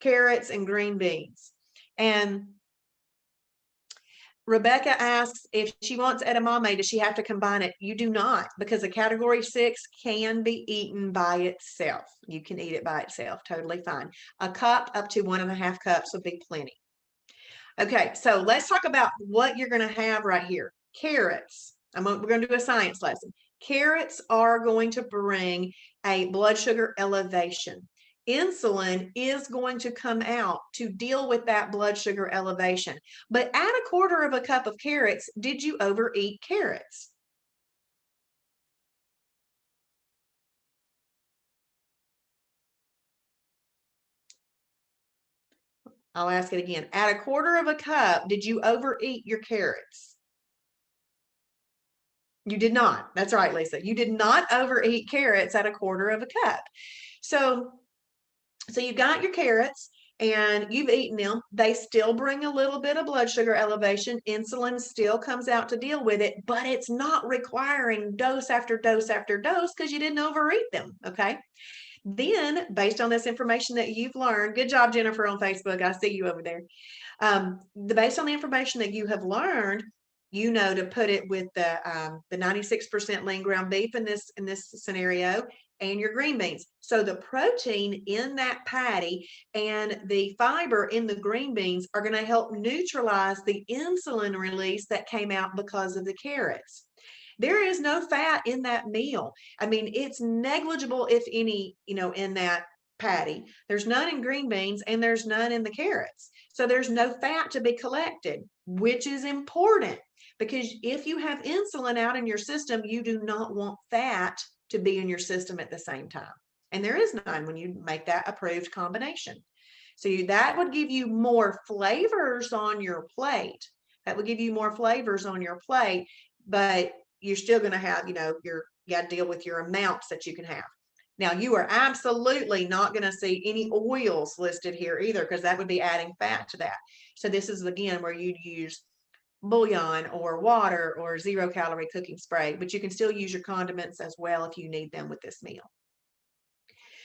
S1: carrots, and green beans. And Rebecca asks if she wants edamame, does she have to combine it? You do not, because a category 6 can be eaten by itself. You can eat it by itself, totally fine. A cup up to 1.5 cups would be plenty. Okay, so let's talk about what you're going to have right here. Carrots. We're going to do a science lesson. Carrots are going to bring a blood sugar elevation. Insulin is going to come out to deal with that blood sugar elevation. But add 1/4 cup of carrots. Did you overeat carrots? I'll ask it again. Add 1/4 cup. Did you overeat your carrots? You did not. That's right, Lisa. You did not overeat carrots at 1/4 cup. So you've got your carrots and you've eaten them. They still bring a little bit of blood sugar elevation. Insulin still comes out to deal with it, but it's not requiring dose after dose after dose because you didn't overeat them. Okay. Then, based on this information that you've learned, good job, Jennifer, on Facebook. I see you over there. Based on the information that you have learned, you know to put it with the 96% lean ground beef in this scenario, and your green beans. So the protein in that patty and the fiber in the green beans are going to help neutralize the insulin release that came out because of the carrots. There is no fat in that meal. I mean, it's negligible, if any, in that patty. There's none in green beans and there's none in the carrots. So there's no fat to be collected, which is important because if you have insulin out in your system, you do not want fat to be in your system at the same time. And there is none when you make that approved combination. So that would give you more flavors on your plate. That would give you more flavors on your plate, but you're still going to have, you got to deal with your amounts that you can have. Now, you are absolutely not going to see any oils listed here either, because that would be adding fat to that. So this is, again, where you'd use bouillon or water or 0-calorie cooking spray, but you can still use your condiments as well if you need them with this meal.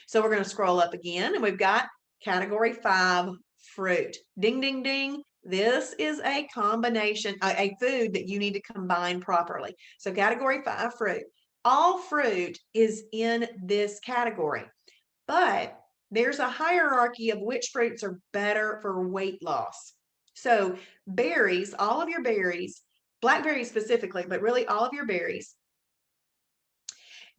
S1: So we're going to scroll up again, and we've got category 5, fruit. Ding, ding, ding. This is a combination, a food that you need to combine properly. So category 5, fruit. All fruit is in this category, but there's a hierarchy of which fruits are better for weight loss. So berries, all of your berries, blackberries specifically, but really all of your berries,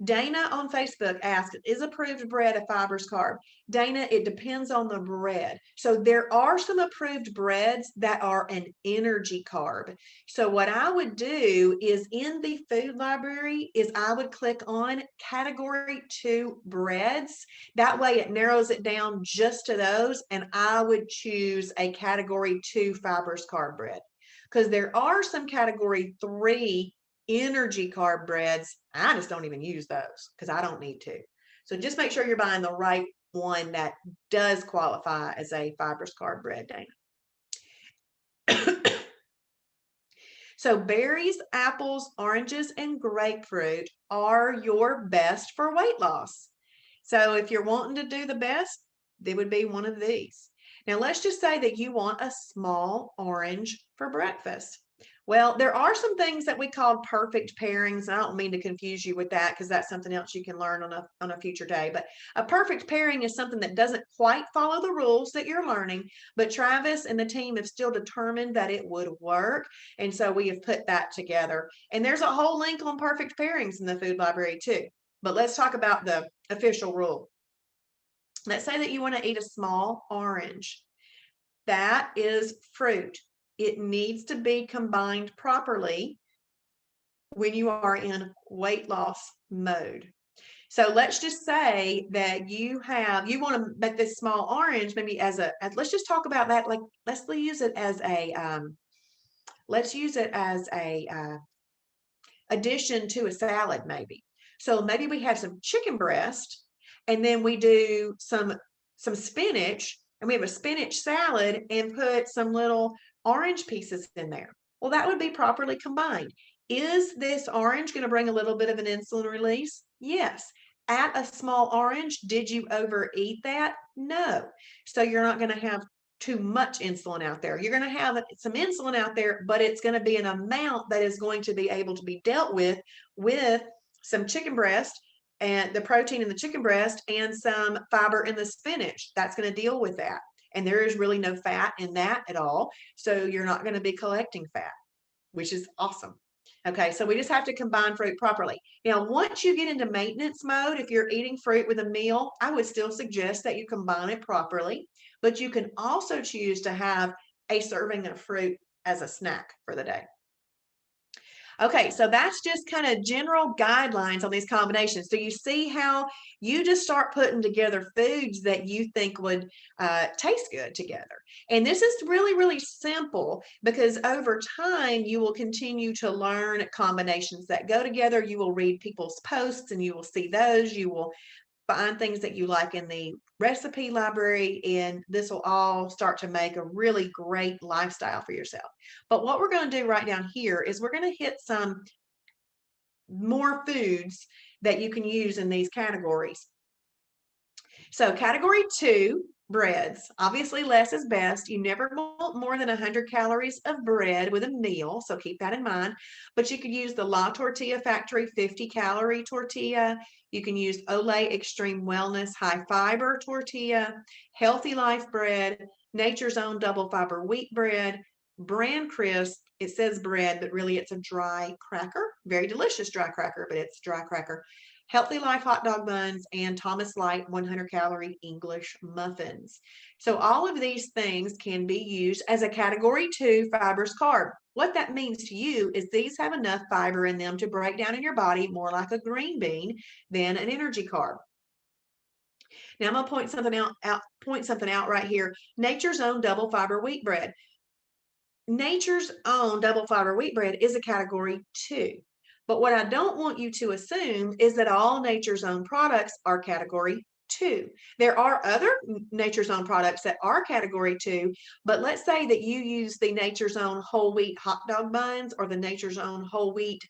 S1: Dana on Facebook asked, is approved bread a fibrous carb? Dana, it depends on the bread. So there are some approved breads that are an energy carb. So what I would do is in the food library is I would click on category 2 breads. That way it narrows it down just to those, and I would choose a category 2 fibrous carb bread. Because there are some category 3 energy carb breads. I just don't even use those because I don't need to. So just make sure you're buying the right one that does qualify as a fibrous carb bread, Dana. So berries, apples, oranges, and grapefruit are your best for weight loss. So if you're wanting to do the best, they would be one of these. Now let's just say that you want a small orange for breakfast. Well, there are some things that we call perfect pairings. I don't mean to confuse you with that because that's something else you can learn on a future day. But a perfect pairing is something that doesn't quite follow the rules that you're learning, but Travis and the team have still determined that it would work. And so we have put that together. And there's a whole link on perfect pairings in the food library too. But let's talk about the official rule. Let's say that you want to eat a small orange. That is fruit. It needs to be combined properly when you are in weight loss mode. So let's just say that you want to make this small orange maybe let's just talk about that. Like, let's use it as a addition to a salad maybe. So maybe we have some chicken breast and then we do some spinach and we have a spinach salad and put some little orange pieces in there. Well, that would be properly combined. Is this orange going to bring a little bit of an insulin release? Yes. At a small orange, did you overeat that? No. So you're not going to have too much insulin out there. You're going to have some insulin out there, but it's going to be an amount that is going to be able to be dealt with some chicken breast and the protein in the chicken breast and some fiber in the spinach. That's going to deal with that. And there is really no fat in that at all. So you're not going to be collecting fat, which is awesome. Okay, so we just have to combine fruit properly. Now, once you get into maintenance mode, if you're eating fruit with a meal, I would still suggest that you combine it properly, but you can also choose to have a serving of fruit as a snack for the day. Okay, so that's just kind of general guidelines on these combinations. So you see how you just start putting together foods that you think would taste good together. And this is really, really simple because over time you will continue to learn combinations that go together. You will read people's posts and you will see those. You will find things that you like in the recipe library, and this will all start to make a really great lifestyle for yourself. But what we're going to do right down here is we're going to hit some more foods that you can use in these categories. So category 2, breads. Obviously, less is best. You never want more than 100 calories of bread with a meal, so keep that in mind. But you could use the La Tortilla Factory 50-calorie tortilla. You can use Olay Extreme Wellness high fiber tortilla, Healthy Life bread, Nature's Own double fiber wheat bread, Bran Crisp. It says bread, but really it's a dry cracker. Very delicious dry cracker, but it's dry cracker. Healthy Life hot dog buns, and Thomas Light 100-calorie English muffins. So all of these things can be used as a category 2 fibrous carb. What that means to you is these have enough fiber in them to break down in your body more like a green bean than an energy carb. Now I'm going to point something out right here. Nature's Own double fiber wheat bread. Nature's Own double fiber wheat bread is a category 2. But what I don't want you to assume is that all Nature's Own products are category 2. There are other Nature's Own products that are category 2, but let's say that you use the Nature's Own whole wheat hot dog buns or the Nature's Own whole wheat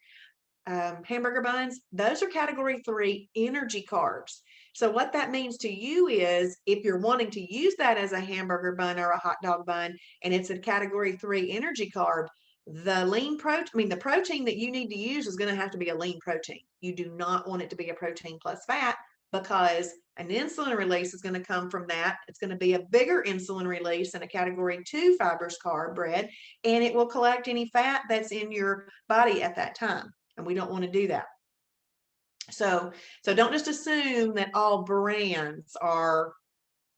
S1: hamburger buns. Those are category 3 energy carbs. So what that means to you is if you're wanting to use that as a hamburger bun or a hot dog bun, and it's a category 3 energy carb, the protein that you need to use is going to have to be a lean protein. You do not want it to be a protein plus fat because an insulin release is going to come from that. It's going to be a bigger insulin release in a category 2 fibrous carb bread, and it will collect any fat that's in your body at that time. And we don't want to do that. So don't just assume that all brands are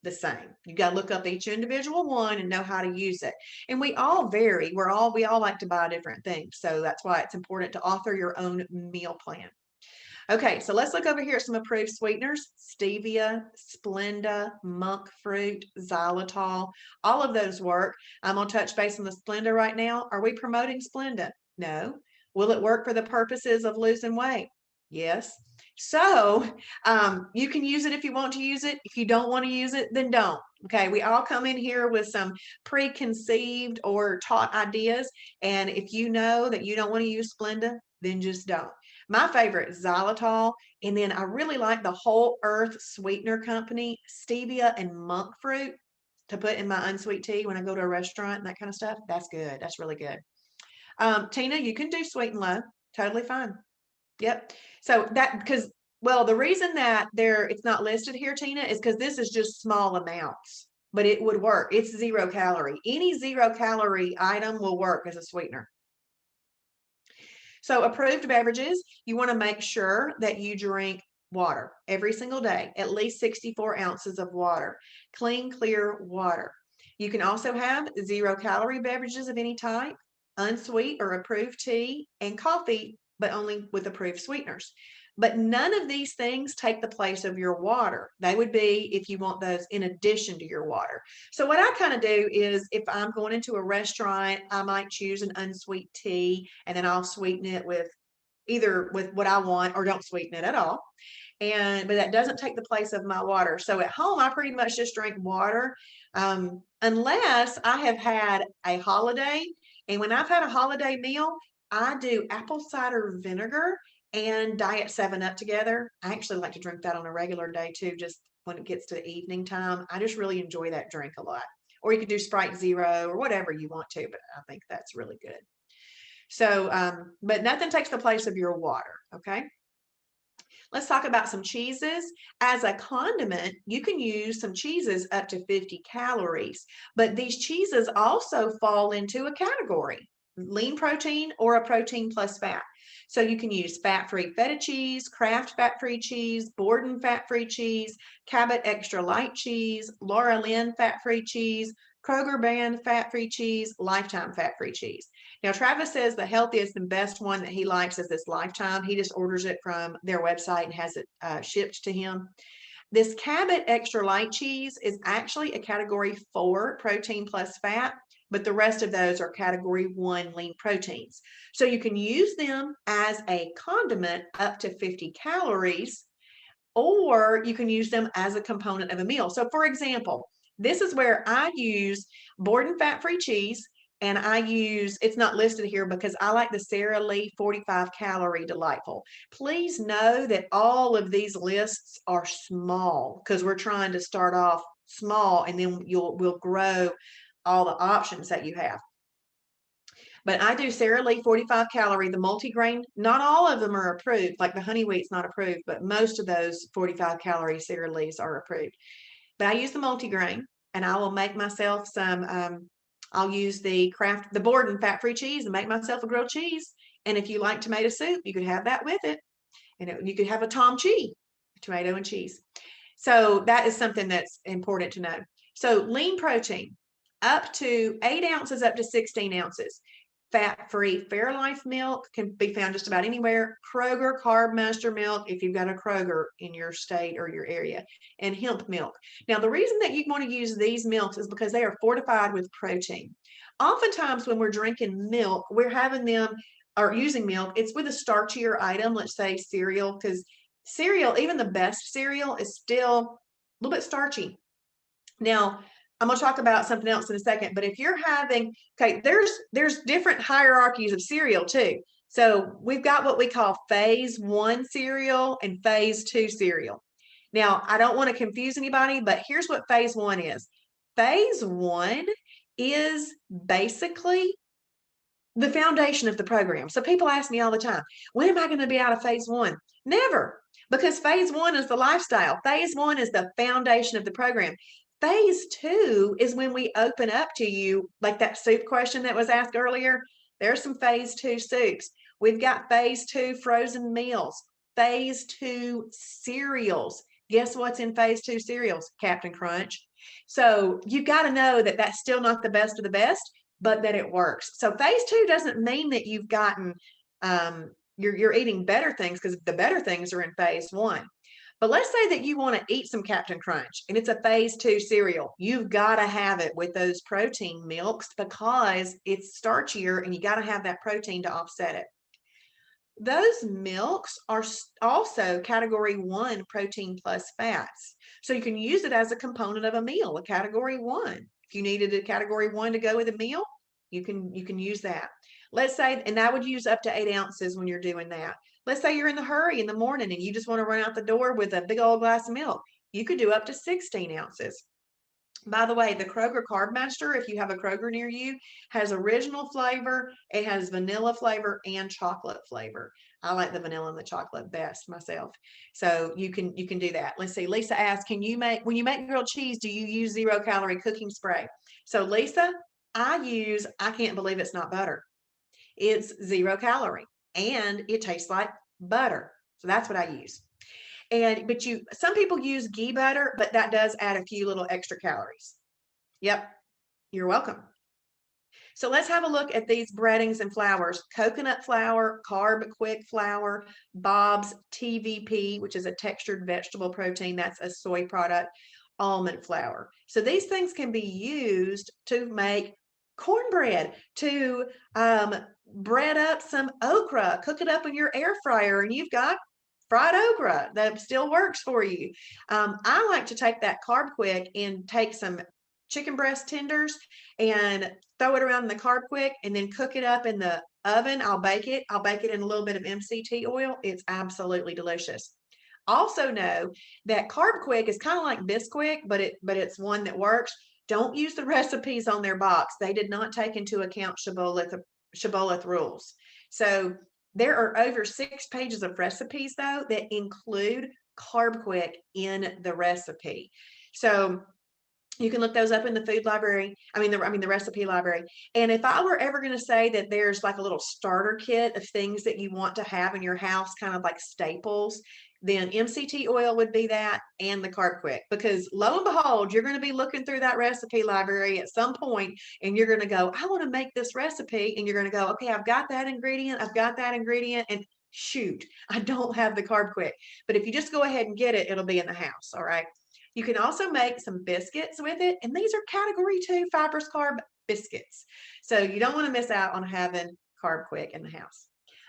S1: the same. You got to look up each individual one and know how to use it. And we all vary. We all like to buy different things. So that's why it's important to author your own meal plan. Okay, so let's look over here at some approved sweeteners: stevia, Splenda, monk fruit, xylitol. All of those work. I'm going to touch base on the Splenda right now. Are we promoting Splenda? No. Will it work for the purposes of losing weight? Yes. So you can use it if you want to use it. If you don't want to use it, then don't. Okay, we all come in here with some preconceived or taught ideas. And if you know that you don't want to use Splenda, then just don't. My favorite is xylitol. And then I really like the Whole Earth Sweetener Company, stevia and monk fruit to put in my unsweet tea when I go to a restaurant and that kind of stuff. That's good. That's really good. Tina, you can do sweet and low. Totally fine. Yep. So that because well, the reason that it's not listed here, Tina, is because this is just small amounts, but it would work. It's 0 calorie. Any 0 calorie item will work as a sweetener. So approved beverages, you want to make sure that you drink water every single day, at least 64 ounces of water, clean, clear water. You can also have 0 calorie beverages of any type, unsweet or approved tea, and coffee, but only with approved sweeteners. But none of these things take the place of your water. They would be if you want those in addition to your water. So what I kind of do is if I'm going into a restaurant, I might choose an unsweet tea and then I'll sweeten it with either with what I want or don't sweeten it at all. But that doesn't take the place of my water. So at home, I pretty much just drink water, unless I have had a holiday. And when I've had a holiday meal, I do apple cider vinegar and Diet 7 Up together. I actually like to drink that on a regular day too, just when it gets to evening time. I just really enjoy that drink a lot. Or you could do Sprite Zero or whatever you want to, but I think that's really good. So, but nothing takes the place of your water, okay? Let's talk about some cheeses. As a condiment, you can use some cheeses up to 50 calories, but these cheeses also fall into a category: lean protein or a protein plus fat. So you can use fat-free feta cheese, Kraft fat-free cheese, Borden fat-free cheese, Cabot extra light cheese, Laura Lynn fat-free cheese, Kroger brand fat-free cheese, Lifetime fat-free cheese. Now, Travis says the healthiest and best one that he likes is this Lifetime. He just orders it from their website and has it shipped to him. This Cabot extra light cheese is actually a category 4 protein plus fat, but the rest of those are category 1 lean proteins. So you can use them as a condiment up to 50 calories, or you can use them as a component of a meal. So for example, this is where I use Borden fat-free cheese, and it's not listed here because I like the Sara Lee 45 calorie delightful. Please know that all of these lists are small because we're trying to start off small and then we'll grow all the options that you have. But I do Sara Lee 45 calorie, the multigrain. Not all of them are approved, like the honey wheat's not approved, but most of those 45 calorie Sara Lee's are approved. But I use the multigrain, and I will make myself some. I'll use the Borden fat-free cheese and make myself a grilled cheese. And if you like tomato soup, you could have that with it. And you could have a Tom Chi, tomato and cheese. So that is something that's important to know. So lean protein, up to 8 ounces, up to 16 ounces. Fat-free Fairlife milk can be found just about anywhere. Kroger Carb Master milk, if you've got a Kroger in your state or your area, and hemp milk. Now, the reason that you want to use these milks is because they are fortified with protein. Oftentimes, when we're drinking milk, we're having them or using milk, it's with a starchier item, let's say cereal, because cereal, even the best cereal, is still a little bit starchy. Now, I'm going to talk about something else in a second, but if you're having, okay, there's different hierarchies of cereal too. So we've got what we call phase 1 cereal and phase 2 cereal. Now, I don't want to confuse anybody, but here's what phase 1 is. Phase 1 is basically the foundation of the program. So people ask me all the time, when am I going to be out of phase 1? Never, because phase 1 is the lifestyle. Phase 1 is the foundation of the program. Phase 2 is when we open up to you, like that soup question that was asked earlier. There's some phase 2 soups. We've got phase 2 frozen meals. phase 2 cereals. Guess what's in phase 2 cereals? Captain Crunch. So you got to know that that's still not the best of the best, but that it works. So phase 2 doesn't mean that you've gotten you're eating better things, because the better things are in phase 1. But let's say that you want to eat some Captain Crunch and it's a phase 2 cereal. You've got to have it with those protein milks because it's starchier and you got to have that protein to offset it. Those milks are also category 1 protein plus fats. So you can use it as a component of a meal, a category 1. If you needed a category 1 to go with a meal, you can use that. Let's say, and that would use up to 8 ounces when you're doing that. Let's say you're in the hurry in the morning and you just want to run out the door with a big old glass of milk. You could do up to 16 ounces. By the way, the Kroger Carb Master, if you have a Kroger near you, has original flavor, it has vanilla flavor and chocolate flavor. I like the vanilla and the chocolate best myself. So you can do that. Let's see. Lisa asked, when you make grilled cheese, do you use 0-calorie cooking spray? So Lisa, I can't believe it's not butter. It's 0 calorie and it tastes like butter. So that's what I use. But some people use ghee butter, but that does add a few little extra calories. Yep, you're welcome. So let's have a look at these breadings and flowers. Coconut flour, carb quick flour, Bob's TVP, which is a textured vegetable protein. That's a soy product. Almond flour. So these things can be used to make cornbread, to bread up some okra, cook it up in your air fryer, and you've got fried okra that still works for you. I like to take that carb quick and take some chicken breast tenders and throw it around in the carb quick and then cook it up in the oven. I'll bake it in a little bit of MCT oil. It's absolutely delicious. Also know that carb quick is kind of like Bisquick, but it's one that works. Don't use the recipes on their box. They did not take into account shibboleth rules. So there are over 6 pages of recipes though that include carb quick in the recipe. So you can look those up in the food library. The recipe library. And if I were ever going to say that there's like a little starter kit of things that you want to have in your house, kind of like staples, then MCT oil would be that, and the carb quick, because lo and behold, you're going to be looking through that recipe library at some point and you're going to go, I want to make this recipe. And you're going to go, okay, I've got that ingredient. And shoot, I don't have the carb quick. But if you just go ahead and get it, it'll be in the house. All right. You can also make some biscuits with it. And these are category 2 fibrous carb biscuits. So you don't want to miss out on having carb quick in the house.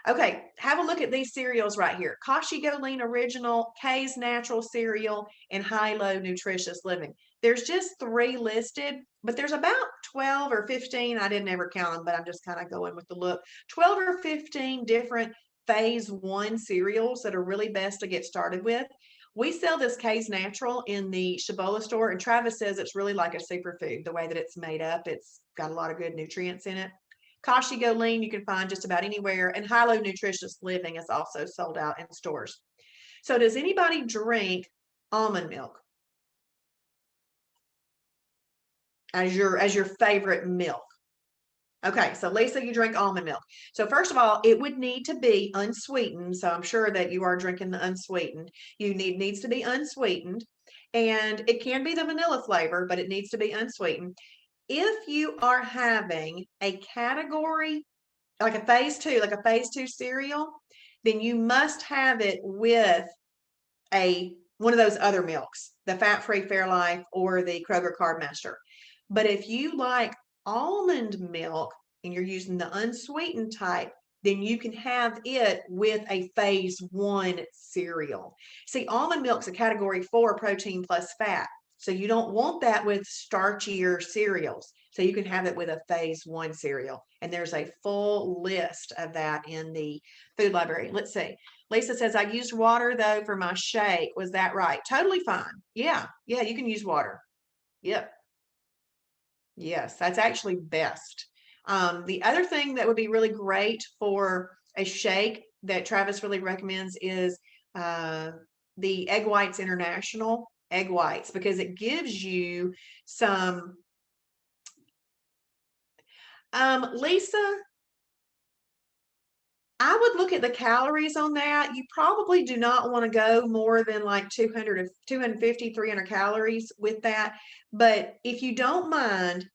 S1: Okay, have a look at these cereals right here. Kashi Go Lean Original, K's Natural Cereal, and High-Low Nutritious Living. There's just 3 listed, but there's about 12 or 15. I didn't ever count them, but I'm just kind of going with the look. 12 or 15 different phase 1 cereals that are really best to get started with. We sell this K's Natural in the Shibboleth store, and Travis says it's really like a superfood, the way that it's made up. It's got a lot of good nutrients in it. Kashi Go Lean, you can find just about anywhere, and High-Low Nutritious Living is also sold out in stores. So does anybody drink almond milk as your favorite milk? Okay, so Lisa, you drink almond milk. So first of all, it would need to be unsweetened. So I'm sure that you are drinking the unsweetened. Needs to be unsweetened, and it can be the vanilla flavor, but it needs to be unsweetened. If you are having a category like a phase 2 cereal, then you must have it with one of those other milks, the fat-free Fairlife or the Kroger Carb Master. But if you like almond milk and you're using the unsweetened type, then you can have it with a phase 1 cereal. See, almond milk's a category 4 protein plus fat. So you don't want that with starchier cereals. So you can have it with a phase 1 cereal. And there's a full list of that in the food library. Let's see. Lisa says, I used water though for my shake. Was that right? Totally fine. Yeah, you can use water. Yep. Yes, that's actually best. The other thing that would be really great for a shake that Travis really recommends is the Egg Whites International egg whites, because it gives you some Lisa, I would look at the calories on that. You probably do not want to go more than like 200 to 250, 300 calories with that. But if you don't mind,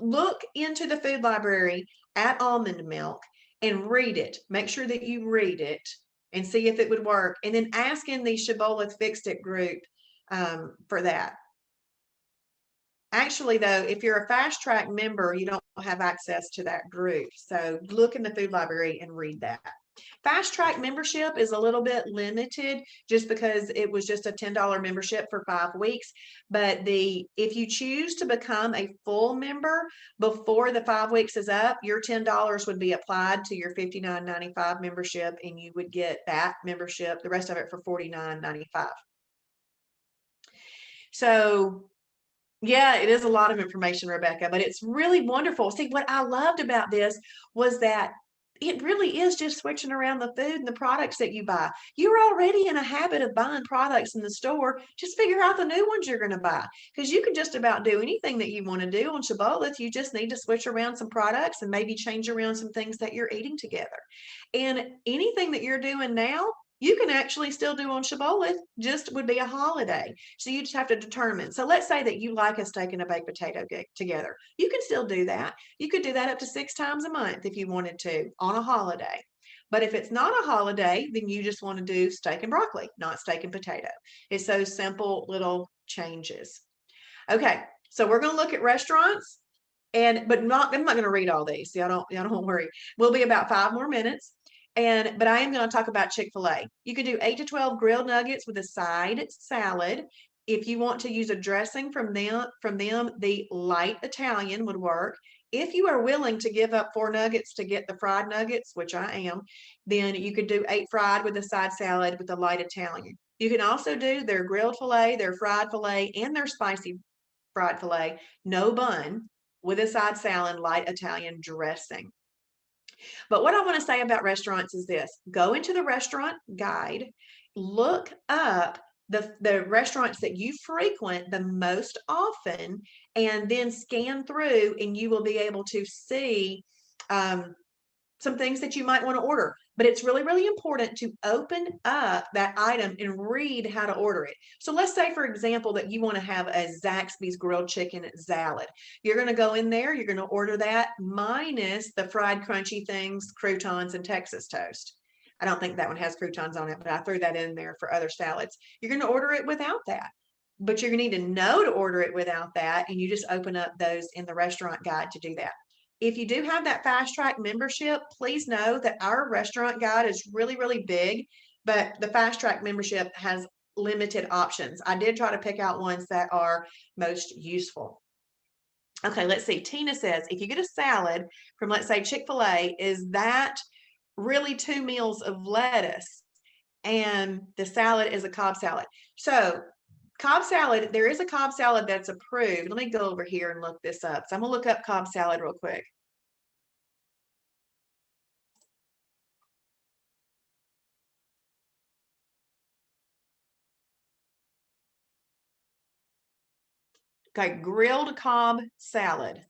S1: look into the food library at almond milk and read it. Make sure that you read it and see if it would work. And then ask in the Shibboleth Fixed It group for that. Actually, though, if you're a Fast Track member, you don't have access to that group. So look in the food library and read that. Fast Track membership is a little bit limited just because it was just a $10 membership for 5 weeks. But if you choose to become a full member before the 5 weeks is up, your $10 would be applied to your $59.95 membership, and you would get that membership, the rest of it, for $49.95. So yeah, it is a lot of information, Rebecca, but it's really wonderful. See, what I loved about this was that it really is just switching around the food and the products that you buy. You're already in a habit of buying products in the store. Just figure out the new ones you're going to buy, because you can just about do anything that you want to do on Shibboleth. You just need to switch around some products and maybe change around some things that you're eating together. And anything that you're doing now, you can actually still do on Shibboleth, just would be a holiday. So you just have to determine. So let's say that you like a steak and a baked potato together. You can still do that. You could do that up to 6 times a month if you wanted to on a holiday. But if it's not a holiday, then you just want to do steak and broccoli, not steak and potato. It's those simple little changes. Okay, so we're going to look at restaurants, but I'm not going to read all these. So y'all don't worry. We'll be about 5 more minutes. But I am going to talk about Chick-fil-A. You can do 8 to 12 grilled nuggets with a side salad. If you want to use a dressing from them, the light Italian would work. If you are willing to give up 4 nuggets to get the fried nuggets, which I am, then you could do 8 fried with a side salad with the light Italian. You can also do their grilled filet, their fried filet, and their spicy fried filet, no bun, with a side salad, light Italian dressing. But what I want to say about restaurants is this: go into the restaurant guide, look up the restaurants that you frequent the most often, and then scan through, and you will be able to see some things that you might want to order. But it's really, really important to open up that item and read how to order it. So let's say, for example, that you want to have a Zaxby's grilled chicken salad. You're going to go in there, you're going to order that minus the fried crunchy things, croutons, and Texas toast. I don't think that one has croutons on it, but I threw that in there for other salads. You're going to order it without that. But you're going to need to know to order it without that, and you just open up those in the restaurant guide to do that. If you do have that Fast Track membership, please know that our restaurant guide is really, really big, but the Fast Track membership has limited options. I did try to pick out ones that are most useful. Okay, let's see. Tina says, if you get a salad from, let's say, Chick-fil-A, is that really 2 meals of lettuce and the salad is a Cobb salad? So Cobb salad, there is a Cobb salad that's approved. Let me go over here and look this up. So I'm going to look up Cobb salad real quick. Okay, grilled Cobb salad.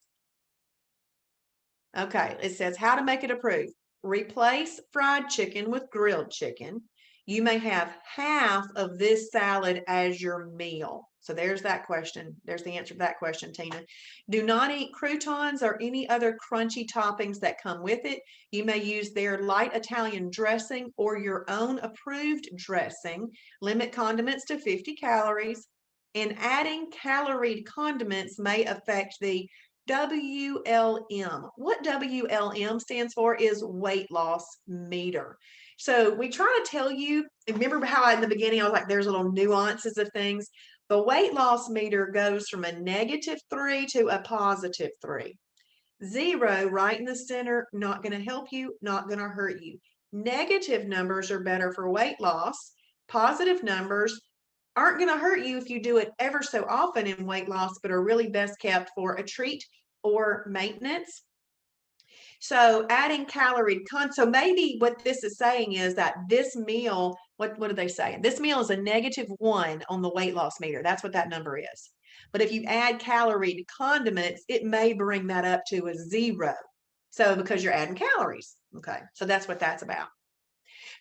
S1: Okay, it says how to make it approved. Replace fried chicken with grilled chicken. You may have half of this salad as your meal. So there's that question. There's the answer to that question, Tina. Do not eat croutons or any other crunchy toppings that come with it. You may use their light Italian dressing or your own approved dressing. Limit condiments to 50 calories. And adding caloried condiments may affect the WLM. What WLM stands for is weight loss meter. So we try to tell you, remember how in the beginning I was like, there's little nuances of things. The weight loss meter goes from a -3 to a +3. 0 right in the center, not going to help you, not going to hurt you. Negative numbers are better for weight loss. Positive numbers aren't going to hurt you if you do it ever so often in weight loss, but are really best kept for a treat or maintenance. So adding so maybe what this is saying is that this meal, what are they saying? This meal is a -1 on the weight loss meter. That's what that number is. But if you add caloried condiments, it may bring that up to a 0. So because you're adding calories. Okay. So that's what that's about.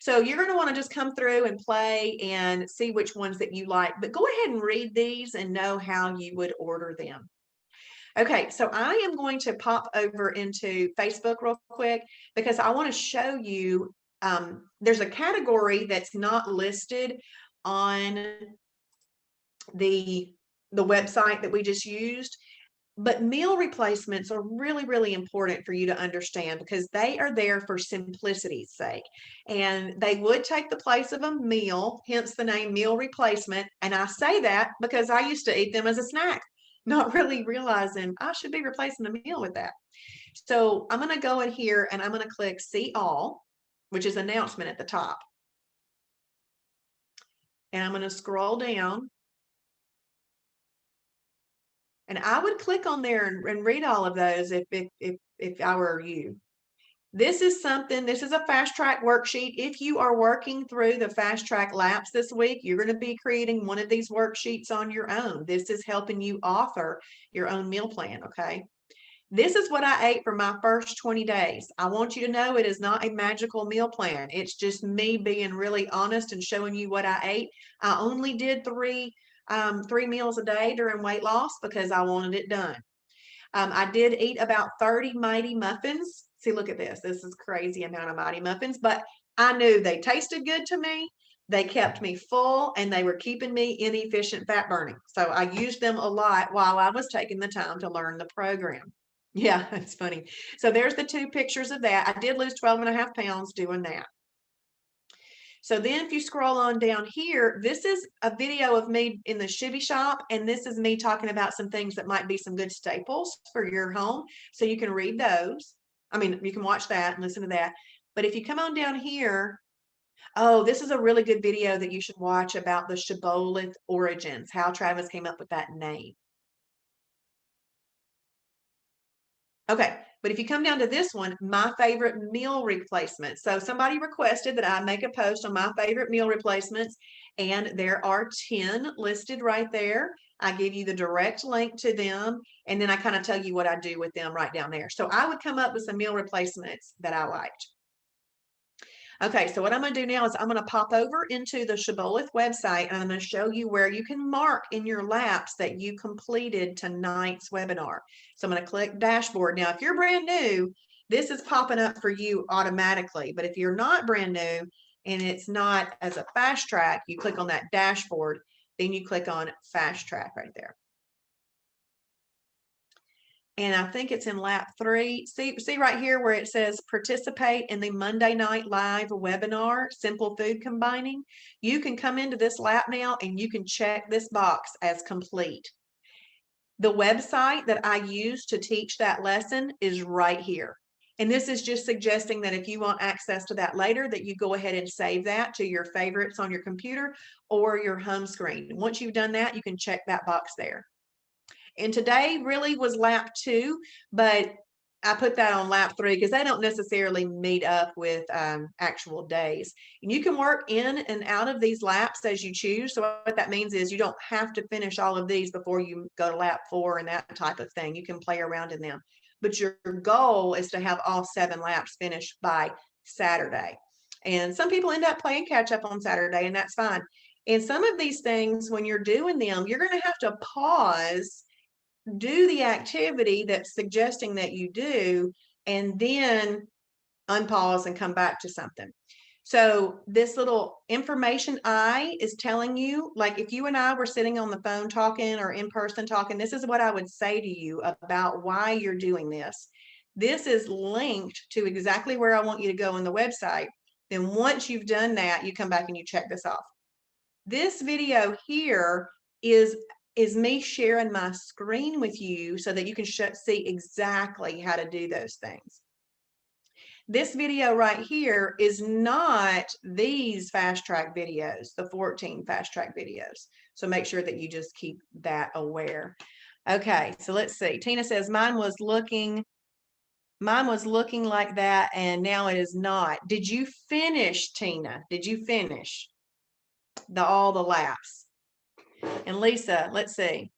S1: So you're going to want to just come through and play and see which ones that you like, but go ahead and read these and know how you would order them. Okay, so I am going to pop over into Facebook real quick because I want to show you, there's a category that's not listed on the website that we just used. But meal replacements are really, really important for you to understand because they are there for simplicity's sake. And they would take the place of a meal, hence the name meal replacement. And I say that because I used to eat them as a snack, not really realizing I should be replacing a meal with that. So I'm going to go in here and I'm going to click See All, which is announcement at the top. And I'm going to scroll down. And I would click on there and read all of those if I were you. This is a fast track worksheet. If you are working through the fast track laps this week, you're going to be creating one of these worksheets on your own. This is helping you author your own meal plan, okay? This is what I ate for my first 20 days. I want you to know it is not a magical meal plan. It's just me being really honest and showing you what I ate. I only did three meals a day during weight loss because I wanted it done. I did eat about 30 Mighty Muffins. See, look at this. This is crazy amount of Mighty Muffins, but I knew they tasted good to me. They kept me full and they were keeping me in efficient fat burning. So I used them a lot while I was taking the time to learn the program. Yeah, it's funny. So there's the two pictures of that. I did lose 12.5 pounds doing that. So then if you scroll on down here, this is a video of me in the Shibby shop, and this is me talking about some things that might be some good staples for your home. So you can read those. I mean, you can watch that and listen to that. But if you come on down here, oh, this is a really good video that you should watch about the shibboleth origins, how Travis came up with that name. Okay, but if you come down to this one, my favorite meal replacements. So somebody requested that I make a post on my favorite meal replacements, and there are 10 listed right there. I give you the direct link to them, and then I kind of tell you what I do with them right down there. So I would come up with some meal replacements that I liked. Okay, so what I'm going to do now is I'm going to pop over into the Shibboleth website and I'm going to show you where you can mark in your laps that you completed tonight's webinar. So I'm going to click dashboard. Now, if you're brand new, this is popping up for you automatically. But if you're not brand new and it's not as a fast track, you click on that dashboard, then you click on fast track right there. And I think it's in lap 3. See right here where it says participate in the Monday Night Live webinar, Simple Food Combining. You can come into this lap now and you can check this box as complete. The website that I use to teach that lesson is right here. And this is just suggesting that if you want access to that later, that you go ahead and save that to your favorites on your computer or your home screen. Once you've done that, you can check that box there. And today really was lap 2, but I put that on lap 3 because they don't necessarily meet up with actual days. And you can work in and out of these laps as you choose. So what that means is you don't have to finish all of these before you go to lap 4 and that type of thing. You can play around in them. But your goal is to have all 7 laps finished by Saturday. And some people end up playing catch up on Saturday, and that's fine. And some of these things, when you're doing them, you're going to have to pause, do the activity that's suggesting that you do, and then unpause and come back to something. So this little information I is telling you, like if you and I were sitting on the phone talking or in person talking, this is what I would say to you about why you're doing this. This is linked to exactly where I want you to go on the website. Then once you've done that, you come back and you check this off. This video here is me sharing my screen with you so that you can see exactly how to do those things. This video right here is not these fast track videos, the 14 fast track videos. So make sure that you just keep that aware. Okay, so let's see. Tina says mine was looking like that and now it is not. Did you finish, Tina? Did you finish all the laps? And Lisa, let's see.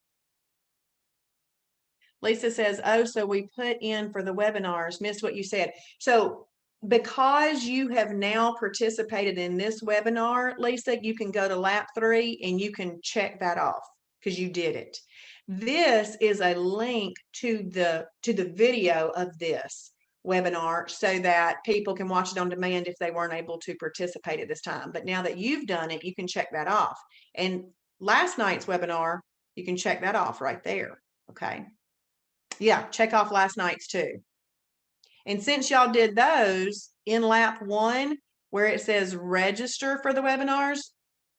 S1: Lisa says, oh, so we put in for the webinars, missed what you said. So because you have now participated in this webinar, Lisa, you can go to lap 3 and you can check that off because you did it. This is a link to the video of this webinar so that people can watch it on demand if they weren't able to participate at this time. But now that you've done it, you can check that off. And last night's webinar, you can check that off right there. Okay. Yeah, check off last night's too. And since y'all did those in lap 1, where it says register for the webinars,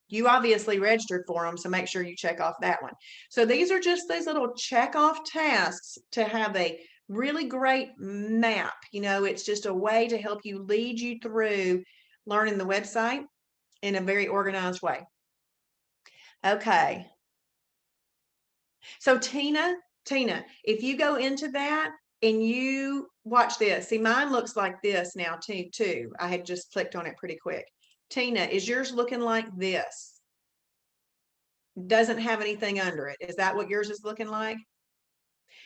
S1: you obviously registered for them, so make sure you check off that one. So these are just these little check off tasks to have a really great map. You know, it's just a way to help you lead you through learning the website in a very organized way. Okay. So Tina, if you go into that and you watch this, see, mine looks like this now too. I had just clicked on it pretty quick. Tina, is yours looking like this? Doesn't have anything under it. Is that what yours is looking like?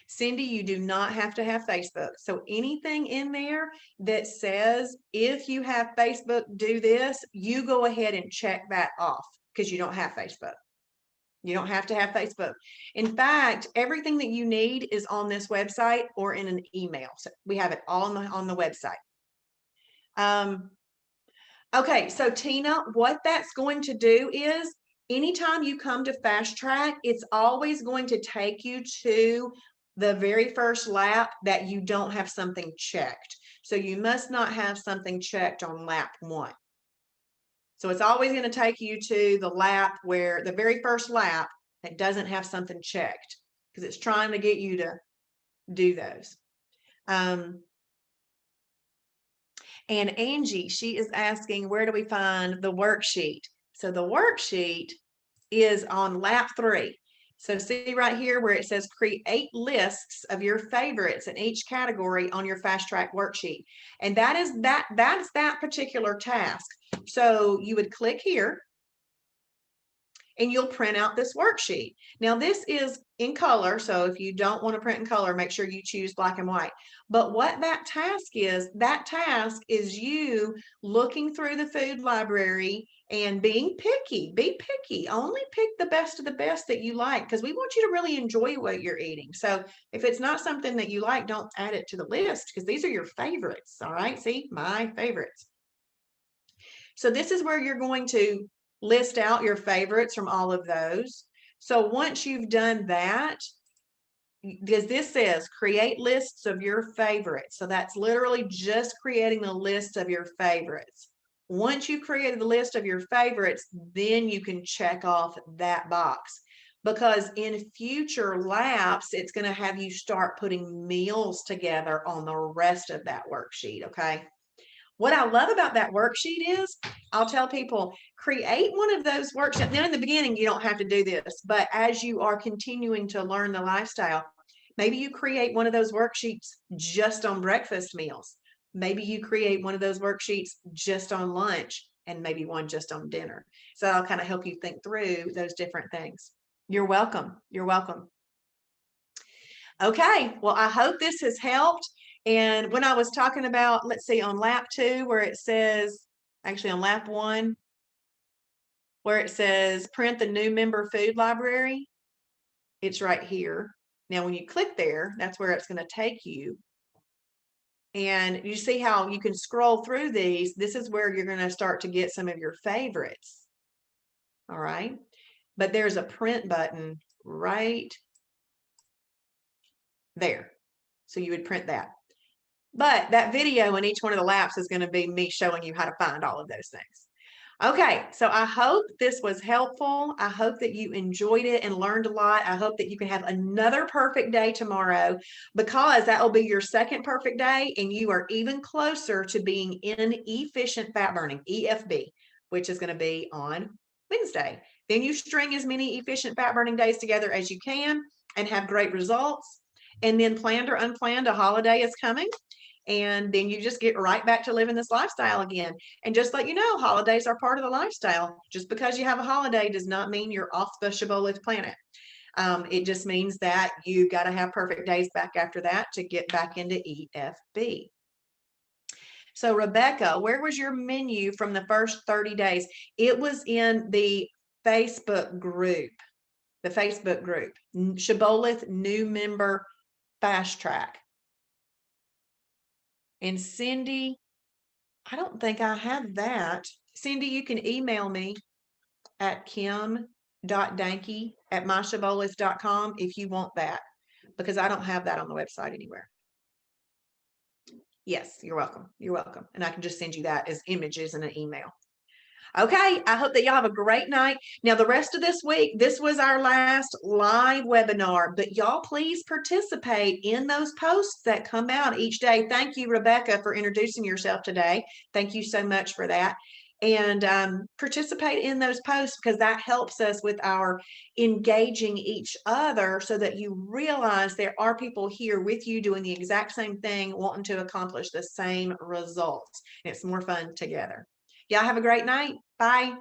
S1: Cindy, you do not have to have Facebook. So anything in there that says, if you have Facebook, do this, you go ahead and check that off because you don't have Facebook. You don't have to have Facebook. In fact, everything that you need is on this website or in an email. So we have it all on the website. Okay, so Tina, what that's going to do is anytime you come to Fast Track, it's always going to take you to the very first lap that you don't have something checked. So you must not have something checked on lap 1. So it's always going to take you to the lap where the very first lap that doesn't have something checked because it's trying to get you to do those. And Angie, she is asking, where do we find the worksheet? So the worksheet is on lap 3. So see right here where it says create lists of your favorites in each category on your Fast Track worksheet. And that's that particular task. So you would click here and you'll print out this worksheet. Now this is in color, so if you don't want to print in color, make sure you choose black and white. But what that task is you looking through the food library and being picky. Be picky. Only pick the best of the best that you like because we want you to really enjoy what you're eating. So if it's not something that you like, don't add it to the list because these are your favorites. All right, see, my favorites. So this is where you're going to list out your favorites from all of those. So once you've done that, because this says create lists of your favorites. So that's literally just creating a list of your favorites. Once you've created the list of your favorites, then you can check off that box. Because in future laps, it's going to have you start putting meals together on the rest of that worksheet, okay? What I love about that worksheet is I'll tell people create one of those worksheets. Now in the beginning, you don't have to do this, but as you are continuing to learn the lifestyle, maybe you create one of those worksheets just on breakfast meals. Maybe you create one of those worksheets just on lunch and maybe one just on dinner. So I'll kind of help you think through those different things. You're welcome. You're welcome. Okay, well, I hope this has helped. And when I was talking about, let's see, on lap 2, where it says, actually on lap 1, where it says print the new member food library, it's right here. Now, when you click there, that's where it's going to take you. And you see how you can scroll through these. This is where you're going to start to get some of your favorites. All right. But there's a print button right there. So you would print that. But that video in each one of the laps is going to be me showing you how to find all of those things. Okay, so I hope this was helpful. I hope that you enjoyed it and learned a lot. I hope that you can have another perfect day tomorrow because that will be your second perfect day and you are even closer to being in efficient fat burning, EFB, which is going to be on Wednesday. Then you string as many efficient fat burning days together as you can and have great results. And then planned or unplanned, a holiday is coming. And then you just get right back to living this lifestyle again. And just let you know, holidays are part of the lifestyle. Just because you have a holiday does not mean you're off the shibboleth planet. It just means that you got to have perfect days back after that to get back into EFB. So Rebecca, where was your menu from the first 30 days? It was in the Facebook group, Shibboleth New Member Fast Track. And Cindy, I don't think I have that. Cindy, you can email me at kim.danke@myshibboleth.com if you want that, because I don't have that on the website anywhere. Yes, you're welcome. You're welcome. And I can just send you that as images in an email. Okay, I hope that y'all have a great night. Now, the rest of this week, this was our last live webinar, but y'all please participate in those posts that come out each day. Thank you, Rebecca, for introducing yourself today. Thank you so much for that. And participate in those posts, because that helps us with our engaging each other, so that you realize there are people here with you doing the exact same thing, wanting to accomplish the same results. And it's more fun together. Y'all have a great night. Bye.